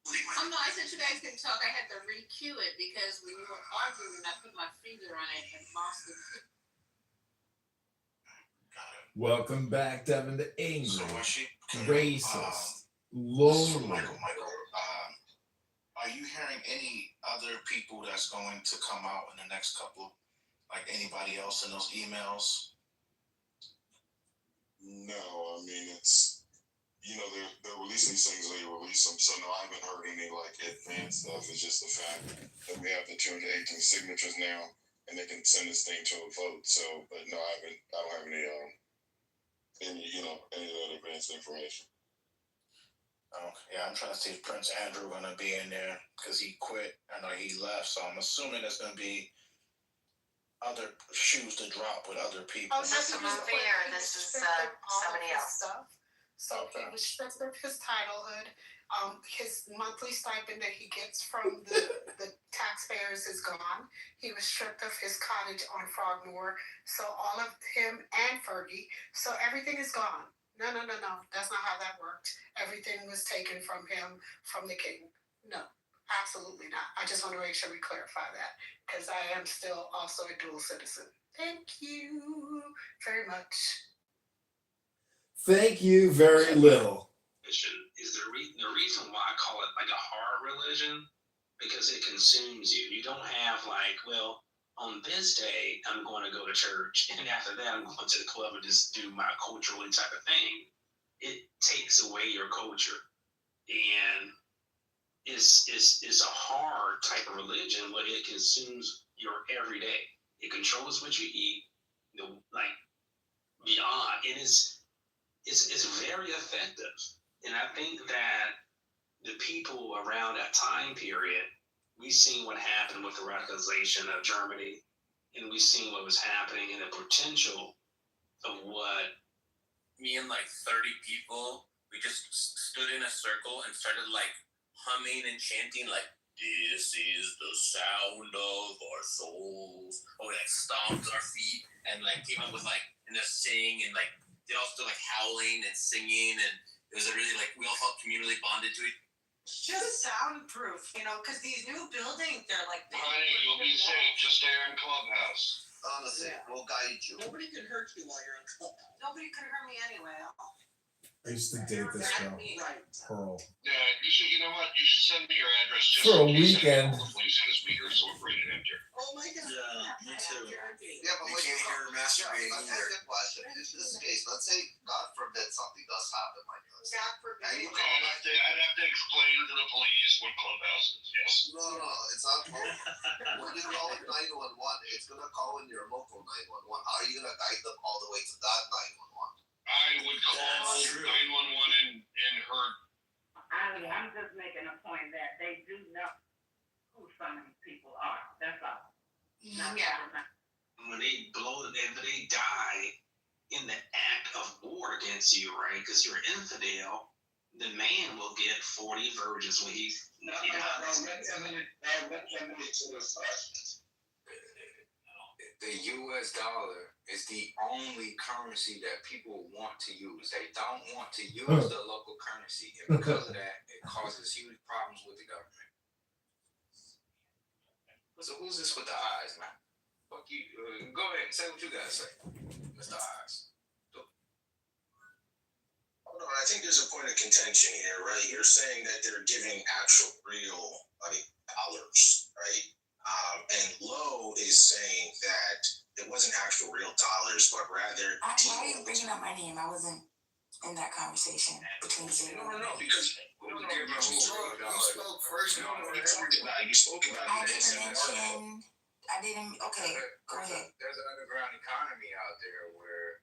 Oh no, I said you guys can talk. I had to re-cue it because when we were arguing, I put my finger on it and lost it. Welcome back, Devin, to Angry, So was she racist, So lonely. Michael, are you hearing any other people that's going to come out in the next couple, like anybody else in those emails? No, I mean it's, they're releasing these things, they release them. So no, I haven't heard any like advanced stuff. It's just the fact that we have the 218 signatures now, and they can send this thing to a vote. So, but no, I don't have any of that advanced information. Oh, yeah, I'm trying to see if Prince Andrew gonna be in there because he quit. I know he left, so I'm assuming there's gonna be other shoes to drop with other people. Oh, this is a movie or this is somebody else? So he was stripped of his titlehood. His monthly stipend that he gets from the taxpayers is gone. He was stripped of his cottage on Frogmore. So all of him and Fergie. So everything is gone. No. That's not how that worked. Everything was taken from him, from the king. No, absolutely not. I just want to make sure we clarify that because I am still also a dual citizen. Thank you very much. Thank you very little. Is the reason why I call it like a hard religion, because it consumes you. You don't have like, well, on this day I'm going to go to church, and after that I'm going to the club and just do my culturally type of thing. It takes away your culture, and it's a hard type of religion, but it consumes your everyday. It controls what you eat, like beyond, and it's very effective. And I think that the people around that time period, we seen what happened with the radicalization of Germany, and we seen what was happening and the potential of what. Me and like 30 people, we just stood in a circle and started like humming and chanting like, "This is the sound of our souls," or like stomped our feet and like came up with like, and just sing, and like they all still like howling and singing, and it was a really like, we all felt communally bonded to it. Just soundproof, you know, because these new buildings, they're like. Honey, you'll be safe. Just stay in Clubhouse. Honestly, we'll guide you. Nobody can hurt you while you're in clubhouse. Nobody could hurt me anyway. I used to date this girl, Pearl. Yeah, you know what? You should send me your address just For a in case weekend. the police has meters operated enter. Oh my god. Yeah, me too. Yeah, but you can't hear her masturbating either. That's a good question. In this case, let's say, God forbid, something does happen like this. God forbid. And you Okay, call I'd have to explain to the police what Clubhouse is. Yes. No, it's not. When you call it 911, it's gonna call in your local 911. How are you gonna guide them all the way to that 911? I would call 911 and her. I'm just making a point that they do know who some of these people are. That's all. Yeah. When they blow, if they die in the act of war against you, right? Because you're an infidel, the man will get 40 virgins when he's. The U.S. dollar is the only currency that people want to use. They don't want to use the local currency, and because of that, it causes huge problems with the government. So who's this with the eyes, man? Fuck you. Go ahead and say what you gotta say, Mr. Eyes. I think there's a point of contention here, right? You're saying that they're giving actual real dollars, right? And Lowe is saying that it wasn't actual real dollars, but rather. Why are you bringing up my name? I wasn't in that conversation between you. No, because you spoke first. You spoke about I didn't mention. I didn't. Okay, go ahead. There's an underground economy out there where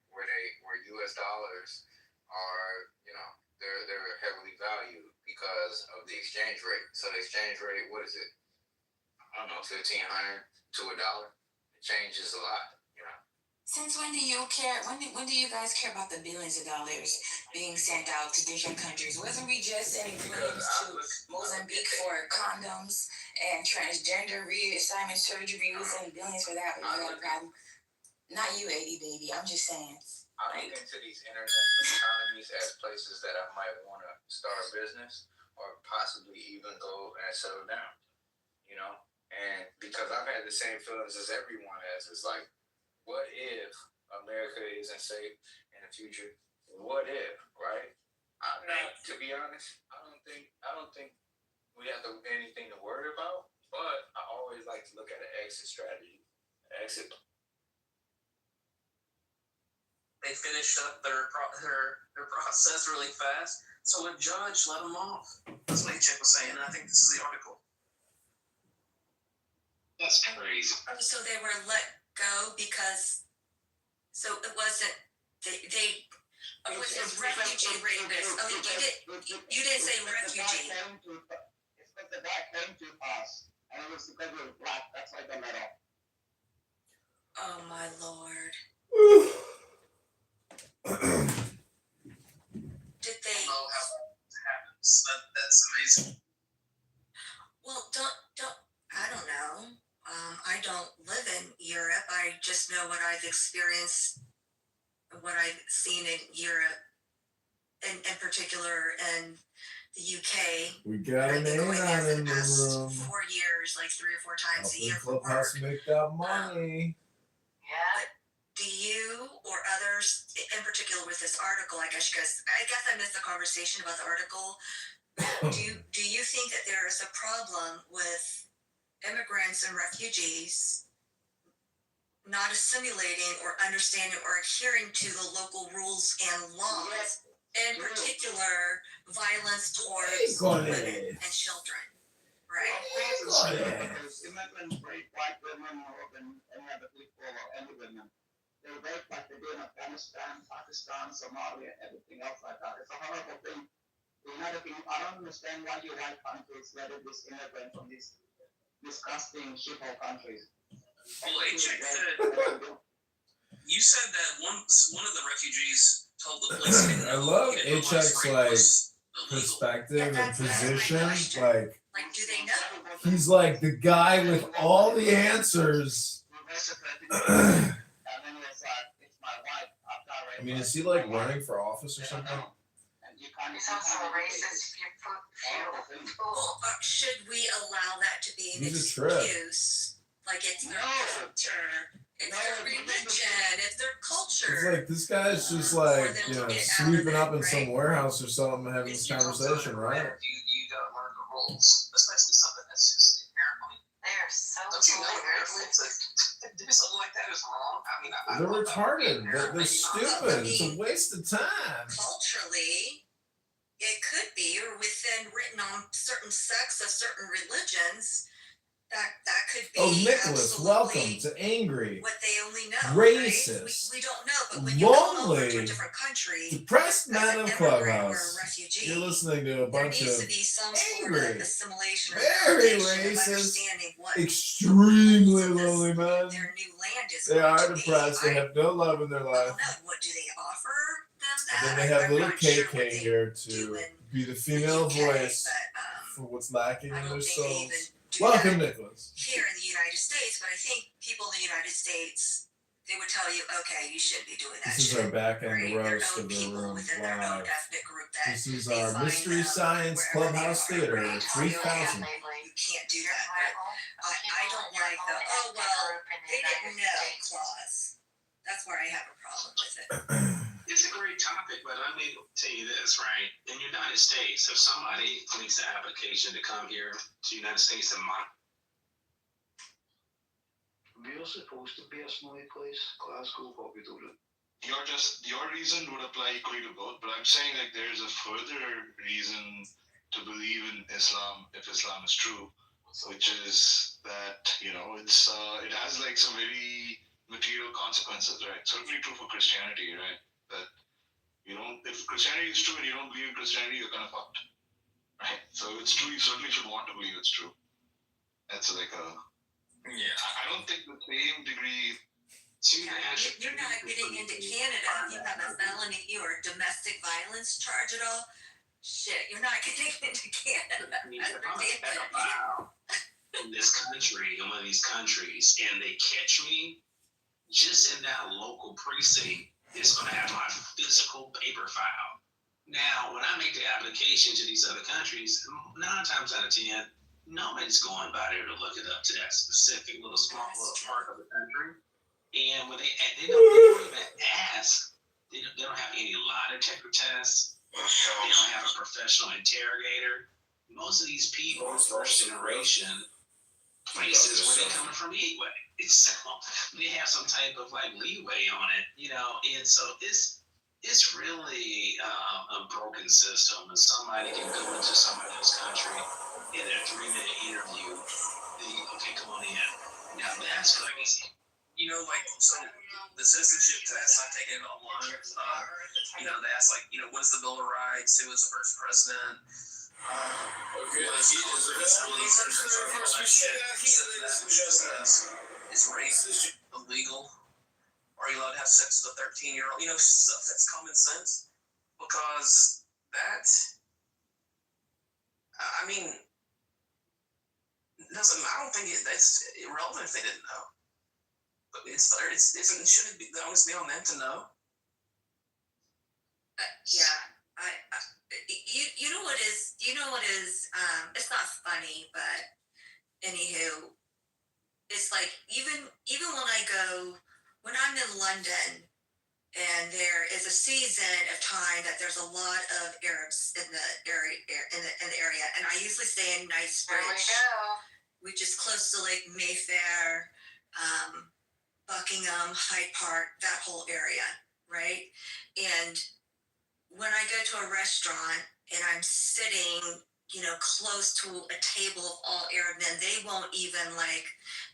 U.S. dollars are, they're heavily valued because of the exchange rate. So the exchange rate, what is it? I don't know, $1,500 to $1. It changes a lot, Since when do you care? When do you guys care about the billions of dollars being sent out to different countries? Wasn't we just sending billions to Mozambique for condoms and transgender reassignment surgery? We were sending billions for that, but you got a problem. Not you, 80 baby. I'm just saying. I look into these international economies as places that I might want to start a business or possibly even go and settle down, And because I've had the same feelings as everyone has, it's like, what if America isn't safe in the future? What if, right? I'm not, to be honest, I don't think we have anything to worry about, but I always like to look at an exit strategy. They finished up their process really fast, so a judge let them off. That's what Chick was saying, and I think this is the article. That's crazy. So they were let go because, so it wasn't, they it was refugee rapists. Oh, you didn't say refugee. It's because the guy came to us, and it was because we were black. That's why they let off. Oh my Lord. Did they? I don't know how that happens. That's amazing. Well, I don't know. I don't live in Europe. I just know what I've experienced, what I've seen in Europe, in particular, and the UK. We got an A9 in the room. 4 years, like 3 or 4 times a year for work. Clubhouse make that money. Yeah. Do you or others in particular with this article, I guess I missed the conversation about the article. Do you think that there is a problem with immigrants and refugees not assimilating or understanding or adhering to the local rules and laws, in particular, violence towards women and children? Right. Because immigrants rape white women or any other people or any women. They rape like they do in Afghanistan, Pakistan, Somalia, everything else like that. It's a horrible thing. I don't understand why you white countries let this immigrant from these disgusting shithole countries. Well, HX said, you said that one of the refugees told the police. I love HX like perspective and position. Like, do they know? He's like the guy with all the answers. I mean, is he like running for office or something? He's also a racist. Should we allow that to be an He's a trip. excuse? Like it's their culture, it's their religion, it's their culture. It's like this guy's just like, you know, sweeping up in some warehouse or something and having this conversation, right? You gotta learn the rules, especially something that's just inherently. They are so. Don't you know inherently to do something like that is wrong? I mean, they're retarded. They're stupid. It's a waste of time. Culturally, it could be, or written on certain sects of certain religions. That could be. Oh, Nicholas, welcome to Angry. What they only know. Racist. Right? We don't know, but when you go over to a different country, depressed man of Clubhouse. Or a refugee, you're listening to a bunch of there needs to be some angry, sort of assimilation or very racist, extremely lonely men. Their new land is. They are depressed. They have no love in their life. What do they offer them? And then they have little KK here to be the female voice for what's lacking in their souls. Welcome, Nicholas. Here in the United States, but I think people in the United States, they would tell you, okay, you should be doing that. This is our back end roast of the room live. This is our Mystery Science Clubhouse Theater 3000. You can't do that. But I don't like the, oh, well, they didn't know clause. That's where I have a problem with it. It's a great topic, but let me tell you this, right? In the United States, if somebody makes an application to come here to the United States and We're supposed to be a small place, Glasgow, what we do. Your reason would apply equally to both, but I'm saying like there's a further reason to believe in Islam if Islam is true, which is that it has like some very material consequences, right? Certainly true for Christianity, right? That if Christianity is true and you don't believe in Christianity, you're kind of fucked, right? So it's true. You certainly should want to believe it's true. That's like a. Yeah, I don't think the same degree. You're not getting into Canada if you have a felony or domestic violence charge at all. Shit, you're not getting into Canada. If I'm a pedophile in this country, in one of these countries, and they catch me, just in that local precinct, it's going to have my physical paper file. Now, when I make the application to these other countries, 9 times out of 10, nobody's going by there to look it up to that specific little small little part of the country. And when they don't even ask, they don't have any lie detector tests. They don't have a professional interrogator. Most of these people are first generation places where they're coming from anyway. So they have some type of like leeway on it, and so it's really a broken system. And somebody can go into somebody else's country in a 3-minute interview. Okay, come on in. Now that's crazy. So the citizenship test, I take it online. They ask what is the Bill of Rights? Who was the first president? Is race illegal? Are you allowed to have sex with a 13-year-old? Stuff that's common sense. Because that, I don't think that's irrelevant if they didn't know. But it shouldn't be. The onus be on them to know. You know what is. It's not funny, but anywho, it's like even when I'm in London, and there is a season of time that there's a lot of Arabs in the area, and I usually stay in Knightsbridge, There we go. which is close to like Mayfair, Buckingham, Hyde Park, that whole area, right? And when I go to a restaurant and I'm sitting, close to a table of all Arab men, they won't even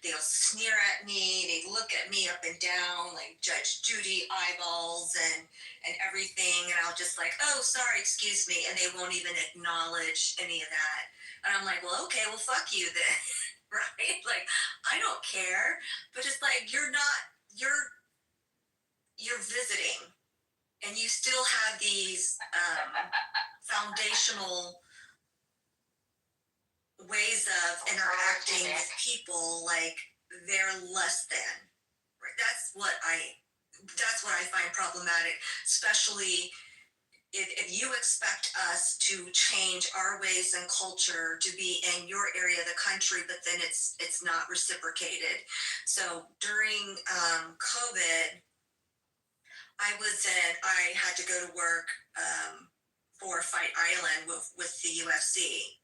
they'll sneer at me, they look at me up and down, like Judge Judy eyeballs and everything, and I'll just oh, sorry, excuse me, and they won't even acknowledge any of that. And I'm like, well, okay, well, fuck you then, right? I don't care, but it's you're visiting, and you still have these foundational ways of interacting with people like they're less than. Right? That's what I find problematic, especially if you expect us to change our ways and culture to be in your area of the country, but then it's not reciprocated. So during COVID, I had to go to work for Fight Island with the UFC.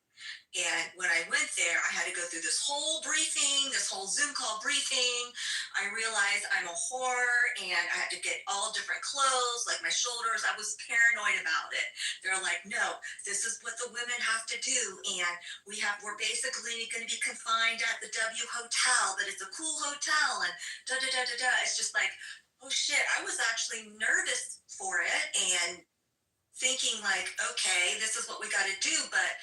And when I went there, I had to go through this whole Zoom call briefing. I realized I'm a whore and I had to get all different clothes, like my shoulders. I was paranoid about it. They're like, no, this is what the women have to do. And we're basically going to be confined at the W Hotel, but it's a cool hotel and da-da-da-da-da. It's just like, oh shit, I was actually nervous for it and thinking okay, this is what we got to do. But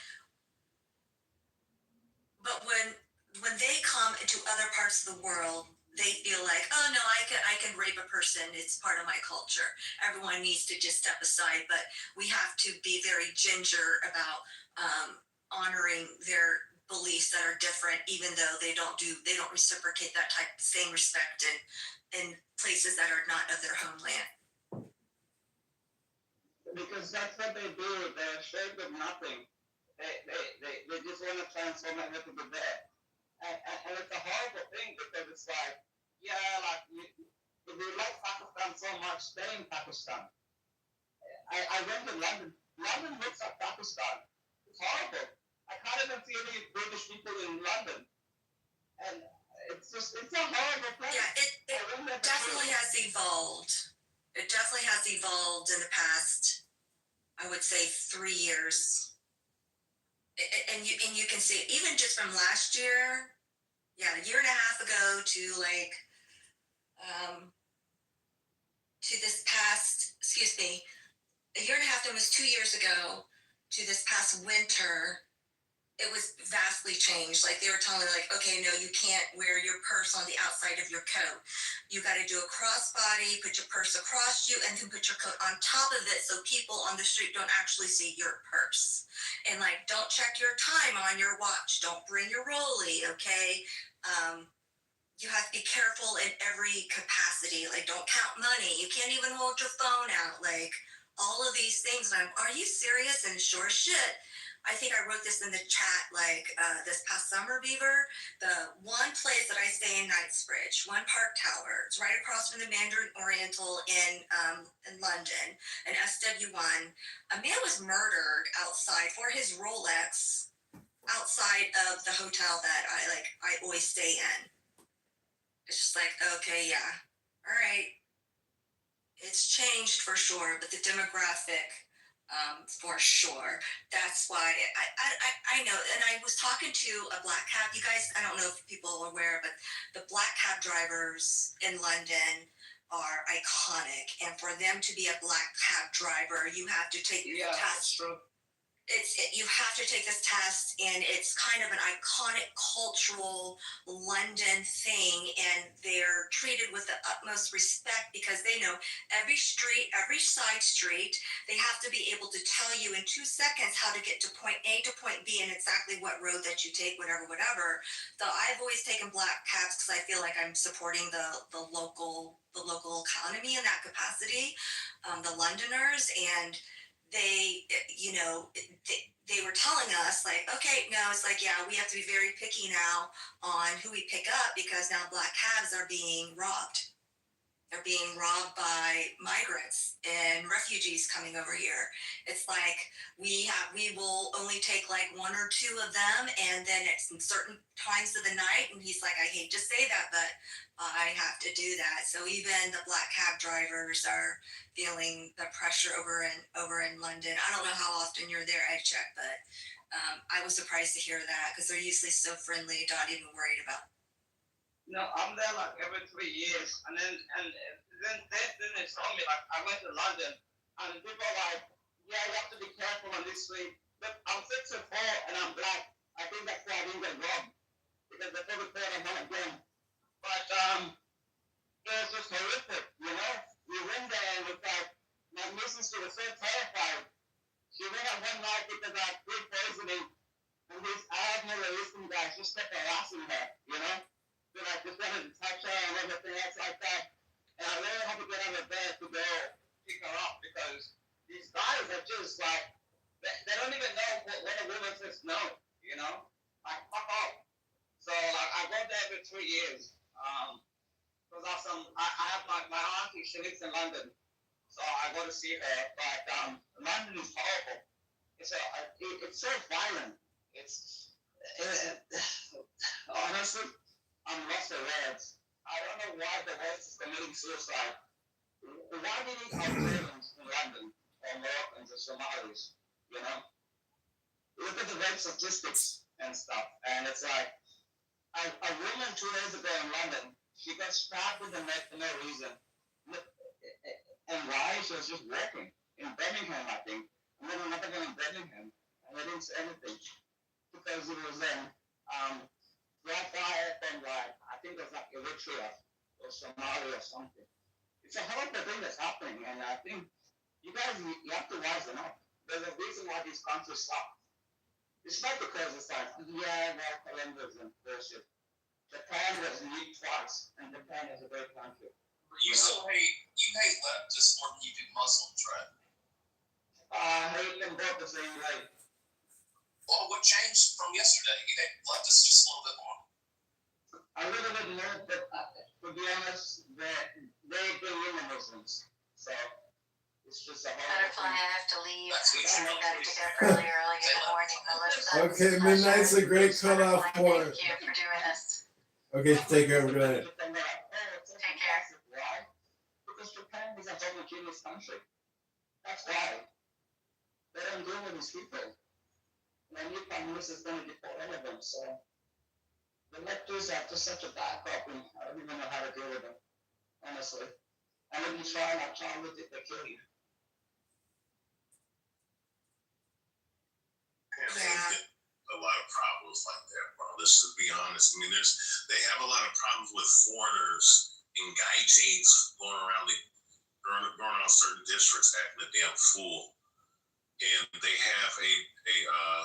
when they come into other parts of the world, they feel like, oh no, I can rape a person. It's part of my culture. Everyone needs to just step aside. But we have to be very ginger about honoring their beliefs that are different, even though they don't reciprocate that type of same respect in places that are not of their homeland. Because that's what they do. They're ashamed of nothing. They just want to transform everything to that. And it's a horrible thing because it's like, yeah, if you like Pakistan so much, stay in Pakistan. I went to London. London looks like Pakistan. It's horrible. I can't even see any British people in London. And it's a horrible place. Yeah, it definitely has evolved. It definitely has evolved in the past, I would say, 3 years. And you can see it even just from last year, a year and a half ago to this past, a year and a half, almost 2 years ago to this past winter, it was vastly changed. They were telling me okay, no, you can't wear your purse on the outside of your coat. You got to do a crossbody, put your purse across you, and then put your coat on top of it so people on the street don't actually see your purse. And don't check your time on your watch. Don't bring your rollie, okay? You have to be careful in every capacity. Don't count money. You can't even hold your phone out. All of these things. And are you serious? And sure as shit, I think I wrote this in the chat this past summer, Beaver. The one place that I stay in Knightsbridge, One Park Tower. It's right across from the Mandarin Oriental in London, an SW1. A man was murdered outside for his Rolex outside of the hotel that I always stay in. It's just okay, yeah, all right. It's changed for sure, but the demographic. For sure. That's why I know. And I was talking to a black cab. You guys, I don't know if people are aware, but the black cab drivers in London are iconic. And for them to be a black cab driver, you have to take the test. True. You have to take this test, and it's kind of an iconic cultural London thing, and they're treated with the utmost respect because they know every street, every side street, they have to be able to tell you in 2 seconds how to get to point A to point B and exactly what road that you take, whatever. So I've always taken black cabs because I feel like I'm supporting the local economy in that capacity, the Londoners, and they were telling us okay, no, it's we have to be very picky now on who we pick up because now black cabs are being robbed. They're being robbed by migrants and refugees coming over here. It's like we will only take like one or two of them, and then at certain times of the night, and he's like, I hate to say that, but I have to do that. So even the black cab drivers are feeling the pressure over in London. I don't know how often you're there, I check, but I was surprised to hear that because they're usually so friendly, not even worried about. No, I'm there like every 3 years, and then they told me like I went to London, and people are like, yeah, you have to be careful on this street. But I'm 6'4" and I'm black. I think that's why I didn't get robbed because they probably thought I'm one of them. But it was just horrific, you know. We went there and it was like my missus was so terrified. She went out one night because I had food poisoning, and this Arab Middle Eastern guy just kept harassing her, you know. So like just wanted to touch her and everything else like that. And I really had to get out of bed to go pick her up because these guys are just like, they don't even know what a woman says no, you know? Like, fuck off. So like, I go there every 3 years. Because I have my auntie, she lives in London. So I go to see her. But London is horrible. It's so violent. Honestly, I'm lost for words. I don't know why the West is committing suicide. Why do you need Algerians in London or Moroccans or Somalis? You know, look at the rape statistics and stuff, and it's like a woman 2 days ago in London, she got stabbed in the neck for no reason. And why? She was just walking in Birmingham, I think. And then another one in Birmingham, and they didn't say anything because it was black guy from like, I think it was like Eritrea or Somalia or something. It's a horrible thing that's happening, and I think you guys, you have to wisen up. There's a reason why these countries suck. It's not because it's like, yeah, well, calendars and bullshit. Japan was unique twice, and Japan is a great country. You hate leftists more than you do Muslims, right? I hate them both the same way. Well, what changed from yesterday? You hate leftists just a little bit more. I really didn't know, but to be honest, they bring in the Muslims. So it's just a horrible Butterfly, thing. I have to leave. I got to get up early in the morning. Okay, midnight's a great cutoff point. Thank you for doing this. Okay, take care. Good night. Take care. Why? Because Japan is a homogeneous country. That's why. They don't deal with these people. And the new prime minister is going to deport all of them. So the leftists are just such a bad copy. I don't even know how to deal with them, honestly. And if you try, like John with it, they kill you. A lot of problems like that, bro. Let's just be honest. I mean, they have a lot of problems with foreigners and gaijins going around certain districts acting a damn fool. And they have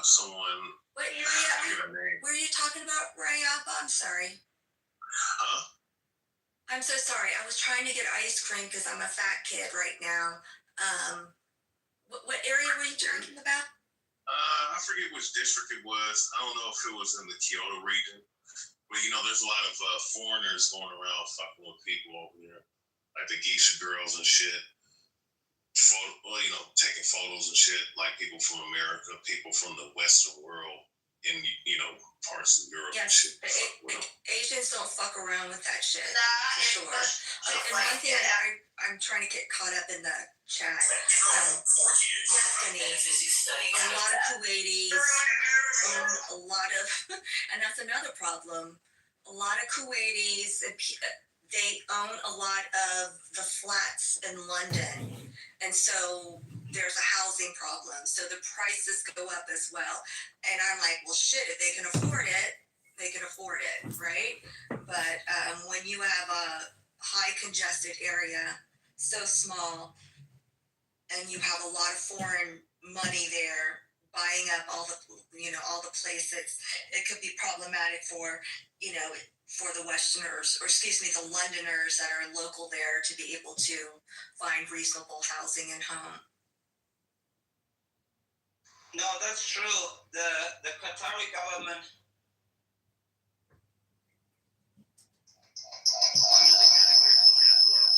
someone. What area? Were you talking about, Rayaba? I'm sorry. Huh? I'm so sorry. I was trying to get ice cream because I'm a fat kid right now. What area were you talking about? I forget which district it was. I don't know if it was in the Kyoto region. But, there's a lot of foreigners going around fucking with people over there. Like the geisha girls and shit. Taking photos and shit. Like people from America, people from the Western world in, parts of Europe and shit. Asians don't fuck around with that shit, for sure. And one thing I'm trying to get caught up in the chat. Destiny, a lot of Kuwaitis own a lot of, and that's another problem. A lot of Kuwaitis, they own a lot of the flats in London, and so there's a housing problem. So the prices go up as well. And I'm like, well, shit, if they can afford it, they can afford it, right? But when you have a high congested area, so small, and you have a lot of foreign money there buying up all the places, it could be problematic for the Westerners, or the Londoners that are local there to be able to find reasonable housing and home. No, that's true. The Qatari government. Under the category of as well.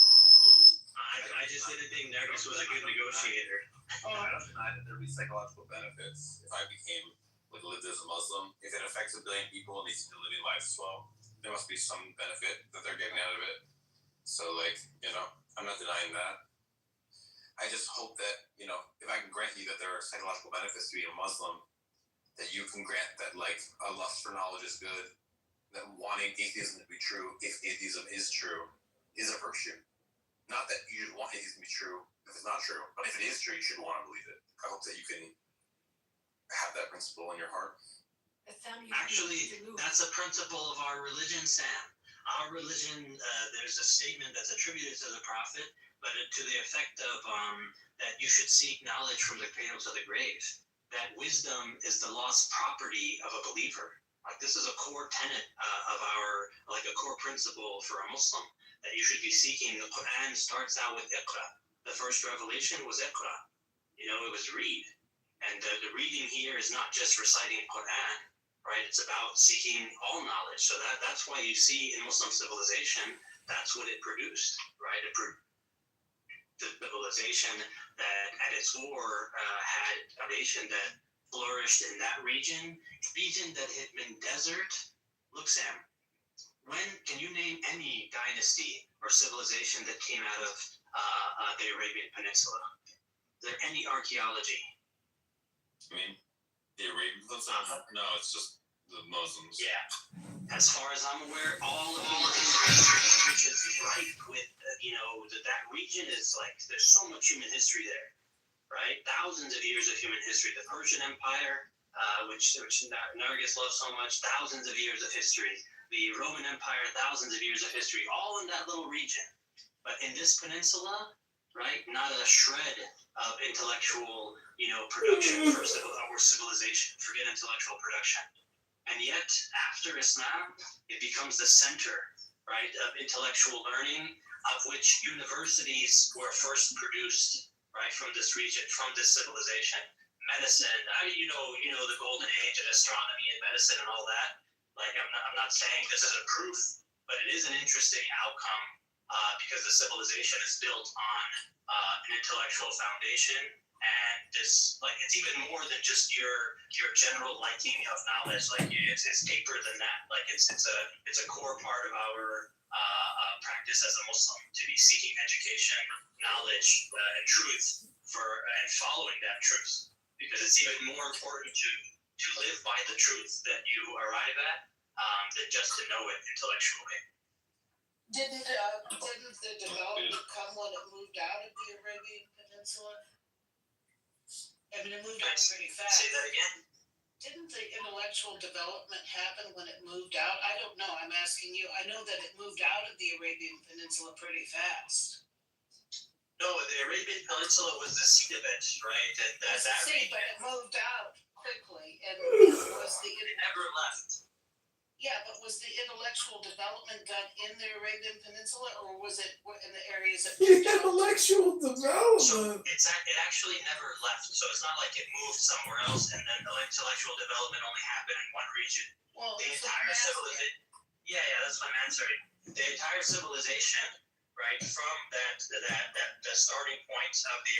think Nergis was a good negotiator. I don't deny that there'd be psychological benefits if I became, lived as a Muslim. If it affects 1 billion people and they still living lives as well, there must be some benefit that they're getting out of it. So, I'm not denying that. I just hope that, if I can grant you that there are psychological benefits to being a Muslim, that you can grant that, a lust for knowledge is good, that wanting atheism to be true, if atheism is true, is a virtue. Not that you should want atheism to be true if it's not true, but if it is true, you should want to believe it. I hope that you can have that principle in your heart. Actually, that's a principle of our religion, Sam. Our religion, there's a statement that's attributed to the prophet, but to the effect of that you should seek knowledge from the cradle to the grave. That wisdom is the lost property of a believer. This is a core tenet of a core principle for a Muslim, that you should be seeking. The Quran starts out with Iqra. The first revelation was Iqra. It was read. And the reading here is not just reciting Quran, right? It's about seeking all knowledge. So that's why you see in Muslim civilization, that's what it produced, right? The civilization that at its core had a nation that flourished in that region that had been desert. Look, Sam, can you name any dynasty or civilization that came out of the Arabian Peninsula? Is there any archaeology? I mean, the Arabian Peninsula? No, it's just the Muslims. Yeah. As far as I'm aware, all of history, which is rife with, that region is there's so much human history there, right? Thousands of years of human history. The Persian Empire, which Nergis loves so much, thousands of years of history. The Roman Empire, thousands of years of history, all in that little region. But in this peninsula, right, not a shred of intellectual, production for civilization. Forget intellectual production. And yet, after Islam, it becomes the center, right, of intellectual learning, of which universities were first produced, right, from this region, from this civilization. Medicine, the golden age of astronomy and medicine and all that. I'm not saying this is a proof, but it is an interesting outcome because the civilization is built on an intellectual foundation. And this, it's even more than just your general liking of knowledge. It's deeper than that. It's a core part of our practice as a Muslim to be seeking education, knowledge, and truth and following that truth, because it's even more important to live by the truth that you arrive at than just to know it intellectually. Didn't the development come when it moved out of the Arabian Peninsula? I mean, it moved out pretty fast. Say that again. Didn't the intellectual development happen when it moved out? I don't know. I'm asking you. I know that it moved out of the Arabian Peninsula pretty fast. No, the Arabian Peninsula was the seat of it, right? But it moved out quickly, and it never left. Yeah, but was the intellectual development done in the Arabian Peninsula, or was it in the areas that Intellectual development? So it actually never left. So it's not like it moved somewhere else, and then the intellectual development only happened in one region. Well, the entire civilization. Yeah, that's what I'm answering. The entire civilization, right, from the starting point of the.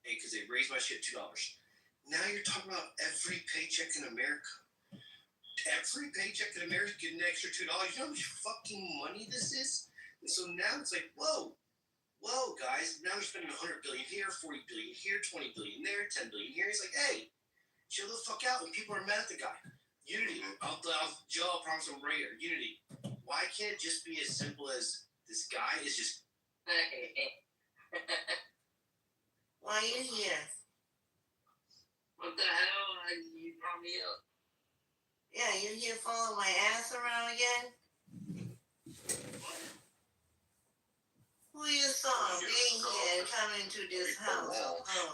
Hey, because they raised my shit $2. Now you're talking about every paycheck in America. Every paycheck in America getting an extra $2. You know how much fucking money this is? And so now it's like, whoa, guys. Now they're spending $100 billion here, $40 billion here, $20 billion there, $10 billion here. It's like, hey, chill the fuck out. And people are mad at the guy. Unity. Joe, I promise I'm right here. Unity. Why can't it just be as simple as this guy is just. Why are you here? What the hell? You brought me up. Yeah, you here following my ass around again? Who you saw being here and coming to this house?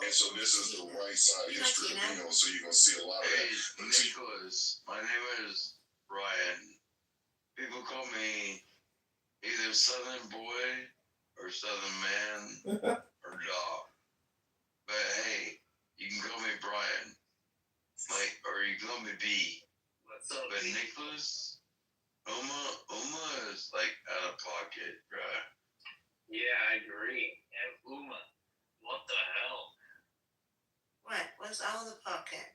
And so this is the right side history, so you're going to see a lot of that. Hey, Nicholas, my name is Ryan. People call me either Southern Boy or Southern Man or Dog. But hey, you can call me Brian, or you can call me B. What's up, But B? Nicholas, Uma is like out of pocket, bruh. Yeah, I agree. And Uma, what the hell? What? What's out of the pocket?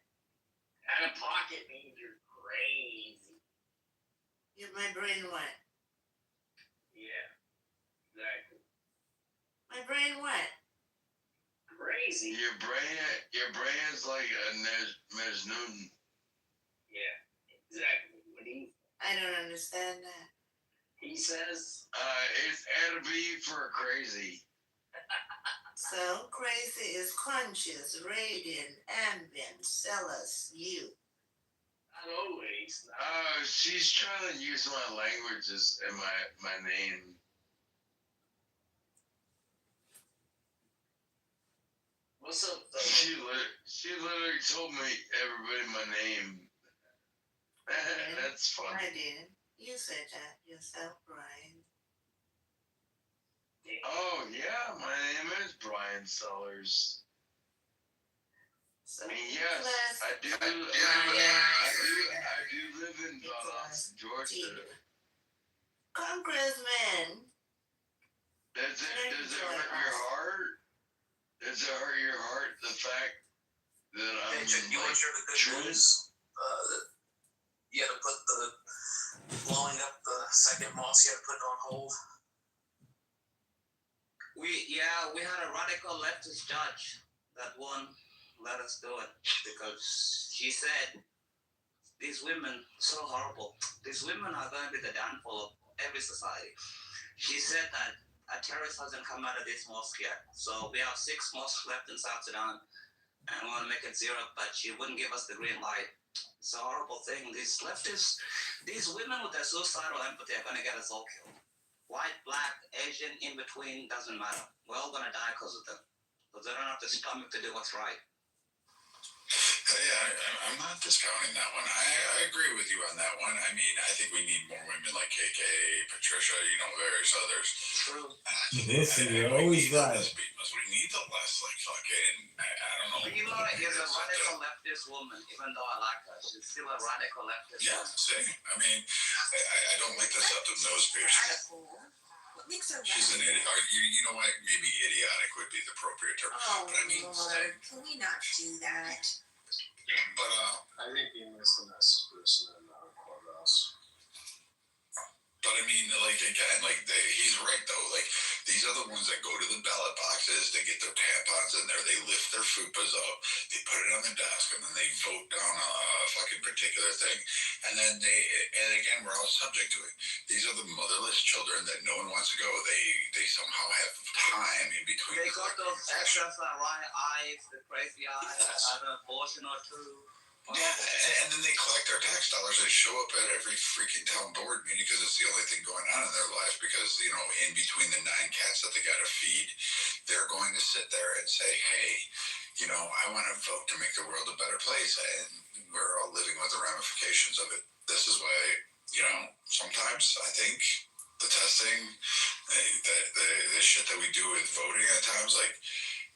Out of pocket means you're crazy. Your my brain what? Yeah, exactly. My brain what? Crazy. Your brain is like a Majnun. Yeah, exactly. What I don't understand that. he says, it's LB for crazy. So crazy is conscious, radiant, ambient, zealous, you. not always. She's trying to use my languages and my name. What's up, though? She literally told me everybody my name. That's funny. I did. You said that yourself, Brian. Oh yeah, my name is Brian Sellers. So yes, I do. I do live in Georgia. Congressman. Does it hurt your heart? Does it hurt your heart the fact that I'm You want to share the good news? You had to put the blowing up the second mosque. You had to put it on hold. We had a radical leftist judge that won't let us do it because she said these women so horrible. These women are going to be the downfall of every society. She said that a terrorist hasn't come out of this mosque yet. So we have 6 mosques left in South Sudan and we want to make it 0, but she wouldn't give us the green light. It's a horrible thing. These leftists, these women with their suicidal empathy are going to get us all killed. White, black, Asian, in between, doesn't matter. We're all going to die because of them. Because they don't have the stomach to do what's right. Yeah, I'm not discounting that one. I agree with you on that one. I mean, I think we need more women like KK, Patricia, various others. True. Listen, you're always right. We need the less like fucking, I don't know. Eva is a radical leftist woman, even though I like her. She's still a radical leftist woman. See? I mean, I don't like the septum nose piercing. What makes her She's an idiot. You know what? Maybe idiotic would be the appropriate term. Oh, but I mean, Lord. Can we not do that? But I think he missed the next person in Clubhouse. But I mean, like again, he's right though. Like these are the ones that go to the ballot boxes, they get their tampons in there, they lift their fupas up, they put it on the desk, and then they vote down a fucking particular thing. And then and again, we're all subject to it. These are the motherless children that no one wants to go. They somehow have time in between. They got those SSRI eyes, the crazy eyes, had an abortion or two. Yeah, and then they collect their tax dollars. They show up at every freaking town board meeting because it's the only thing going on in their life. Because, in between the 9 cats that they got to feed, they're going to sit there and say, hey, I want to vote to make the world a better place. And we're all living with the ramifications of it. This is why, sometimes I think the testing, the shit that we do with voting at times, like,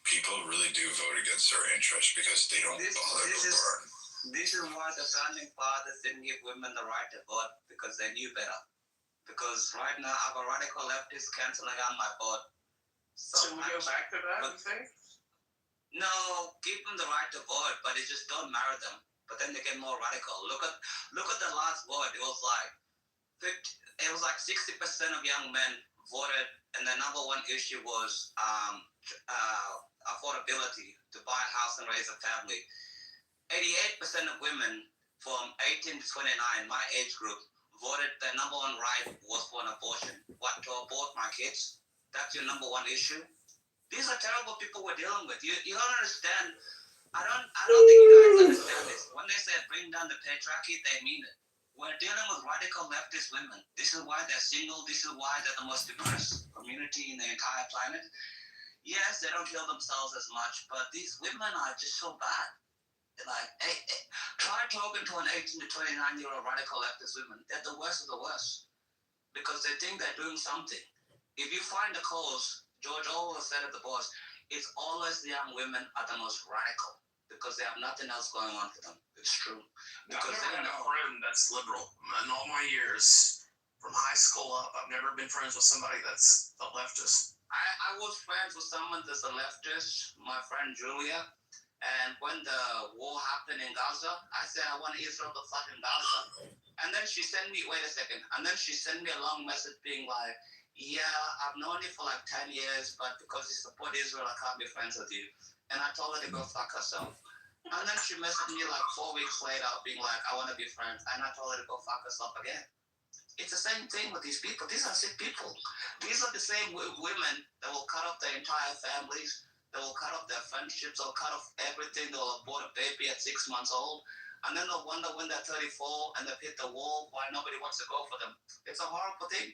people really do vote against their interests because they don't bother to learn. This is why the founding fathers didn't give women the right to vote, because they knew better. Because right now, I have a radical leftist canceling out my vote. So we go back to that, you think? No, give them the right to vote, but it just don't marry them. But then they get more radical. Look at the last vote. It was like 60% of young men voted, and the number one issue was affordability, to buy a house and raise a family. 88% of women from 18 to 29, my age group, voted their number one right was for an abortion. What, to abort my kids? That's your number one issue? These are terrible people we're dealing with. You don't understand. I don't think you guys understand this. When they say bring down the patriarchy, they mean it. We're dealing with radical leftist women. This is why they're single. This is why they're the most depressed community in the entire planet. Yes, they don't kill themselves as much, but these women are just so bad. Like, try talking to an 18 to 29-year-old radical leftist women. They're the worst of the worst because they think they're doing something. If you find the cause, George Orwell said at the boss, it's always the young women are the most radical because they have nothing else going on for them. It's true. Because I've never had a friend that's liberal in all my years. from high school up. I've never been friends with somebody that's a leftist. I was friends with someone that's a leftist, my friend Julia. And when the war happened in Gaza, I said, I want Israel to fight in Gaza. And then she sent me, wait a second. And then she sent me a long message being like, yeah, I've known you for like 10 years, but because you support Israel, I can't be friends with you. And I told her to go fuck herself. And then she messaged me like 4 weeks later being like, I want to be friends. And I told her to go fuck herself again. It's the same thing with these people. These are sick people. These are the same women that will cut off their entire families. They will cut off their friendships. They'll cut off everything. They'll abort a baby at 6 months old. And then they'll wonder when they're 34 and they've hit the wall why nobody wants to go for them. It's a horrible thing.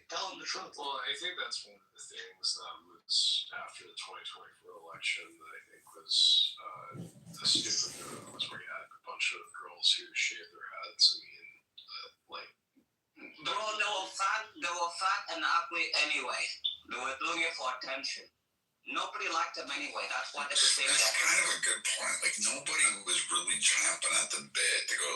Tell them the truth. Well, I think that's one of the things that was after the 2024 election that I think was the stupid was where you had a bunch of girls who shaved their heads. I mean, like. Bro, they were fat and ugly anyway. They were doing it for attention. Nobody liked them anyway. That's why they could say that. That's kind of a good point. Like, nobody was really chomping at the bit to go,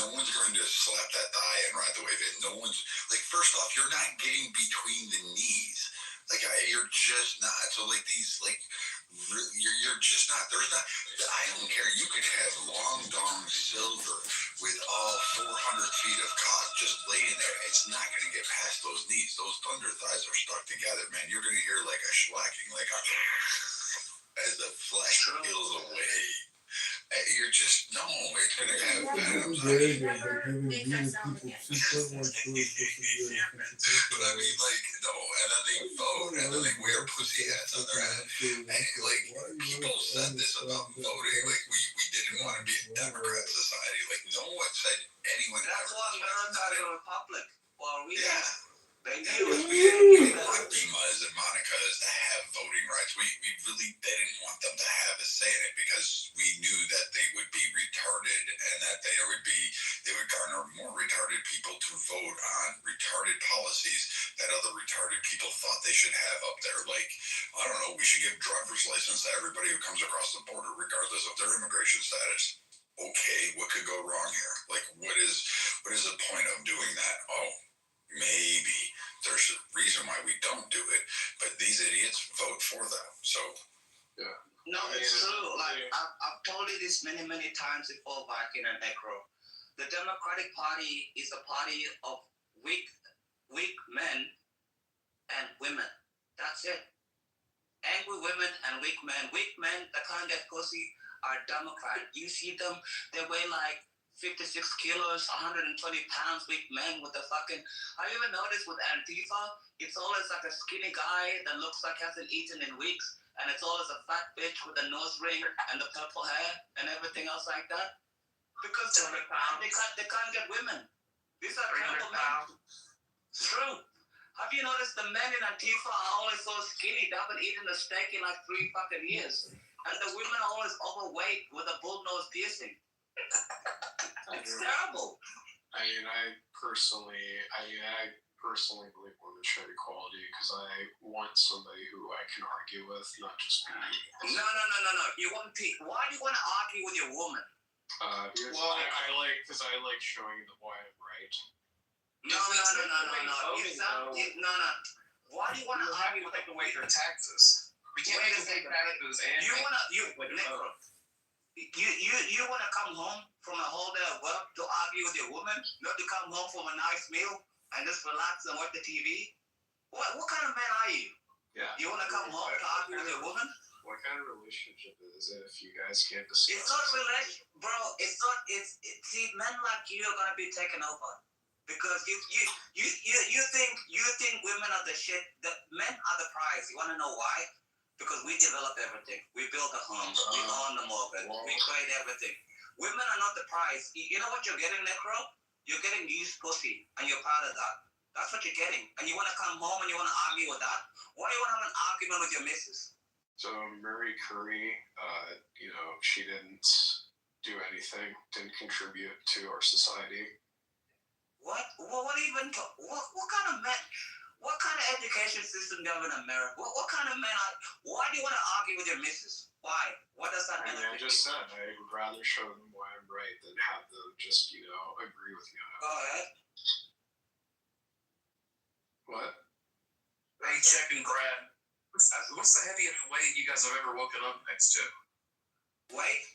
no one's going to slap that thigh in right the way that no one's, like, first off, you're not getting between the knees. Like, you're just not. So, like, these, like, you're just not, there's not, I don't care. You could have long dong silver with all 400 feet of cock just laying there. It's not going to get past those knees. Those thunder thighs are stuck together, man. You're going to hear like a schlacking, like a, as the flesh peels away. You're just, no, it's going to have venom. But I mean, like, no, and then they vote, and then they wear pussy hats on their head. And, like, people said this about voting, like, we didn't want to be a Democrat society. Like, no one said anyone. That's why America is a republic. Well, we they knew. We didn't want Dimas and Monica's to have voting rights. We really didn't want them to have a say in it because we knew that they would be retarded and that they would garner more retarded people to vote on retarded policies that other retarded people thought they should have up there. Like, I don't know, we should give driver's license to everybody who comes across the border regardless of their immigration status. Okay, what could go wrong here? Like, what is the point of doing that? Oh, maybe there's a reason why we don't do it, but these idiots vote for them. So, yeah. No, it's true. Like, I've told you this many, many times before, Viking and Necro. The Democratic Party is a party of weak men and women. That's it. Angry women and weak men. Weak men that can't get pussy are Democrat. You see them, they weigh like 56 kilos, 120 pounds, weak men with the fucking... Have you ever noticed with Antifa, it's always like a skinny guy that looks like hasn't eaten in weeks, and it's always a fat bitch with a nose ring and the purple hair and everything else like that? Because they can't get women. These are terrible men. It's true. Have you noticed the men in Antifa are always so skinny, they haven't eaten a steak in like 3 fucking years. And the women are always overweight with a bullnose piercing. It's terrible. I personally believe women should equality because I want somebody who I can argue with, not just me. No. You want people. Why do you want to argue with your woman? Because I like showing them why I'm right. No. Why do you want to argue with the way their taxes? We can't make them take taxes and you want to come home from a whole day of work to argue with your woman, not to come home from a nice meal and just relax and watch the TV? What kind of man are you? Yeah. You want to come home to argue with your woman? What kind of relationship is it if you guys can't discuss? It's not relationship, bro. It's not. See, men like you are gonna be taken over because you think women are the shit. The men are the prize. You wanna know why? Because we develop everything. We build a home. We own the mortgage. We create everything. Women are not the prize. You know what you're getting, Necro? You're getting used pussy, and you're proud of that. That's what you're getting. And you want to come home and you want to argue with that? Why do you want to have an argument with your missus? So Marie Curie, she didn't do anything, didn't contribute to our society. What even? What kind of men? What kind of education system do you have in America? What kind of men are? Why do you want to argue with your missus? Why? What does that mean? I just said I would rather show them why I'm right than have them just agree with me. Go ahead. What? Paycheck and Brad. What's the heaviest weight you guys have ever woken up next to? Weight?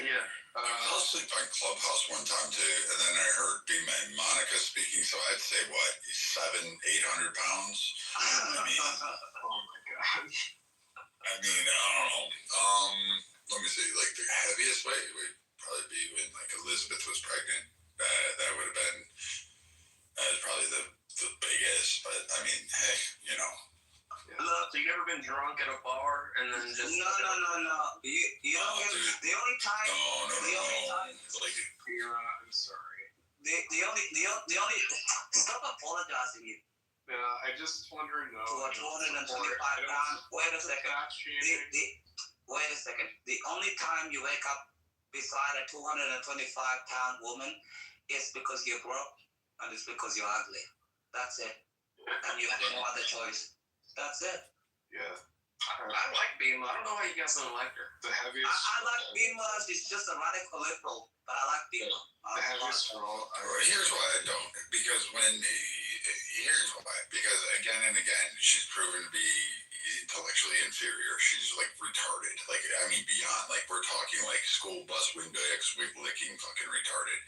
Yeah. I was asleep on Clubhouse one time too, and then I heard Bima and Monica speaking, so I'd say what, 700-800 pounds? I mean, Oh my god. I don't know. Let me see, like the heaviest weight would probably be when like Elizabeth was pregnant. That would have been probably the biggest, but I mean, hey, you know. So you never been drunk at a bar and then just No. You don't get the only time. Like I'm sorry. The only stop apologizing. I just wondering though. To a 225 pound. Wait a second. Wait a second. The only time you wake up beside a 225 pound woman is because you're broke and it's because you're ugly. That's it. And you have no other choice. That's it. Yeah. I like Bima. I don't know why you guys don't like her. The heaviest. I like Bima. She's just a radical liberal, but I like Bima. The heaviest girl. Here's why I don't. Because because again and again, she's proven to be intellectually inferior. She's like retarded. Like, I mean, beyond. Like, we're talking like school bus window licking fucking retarded.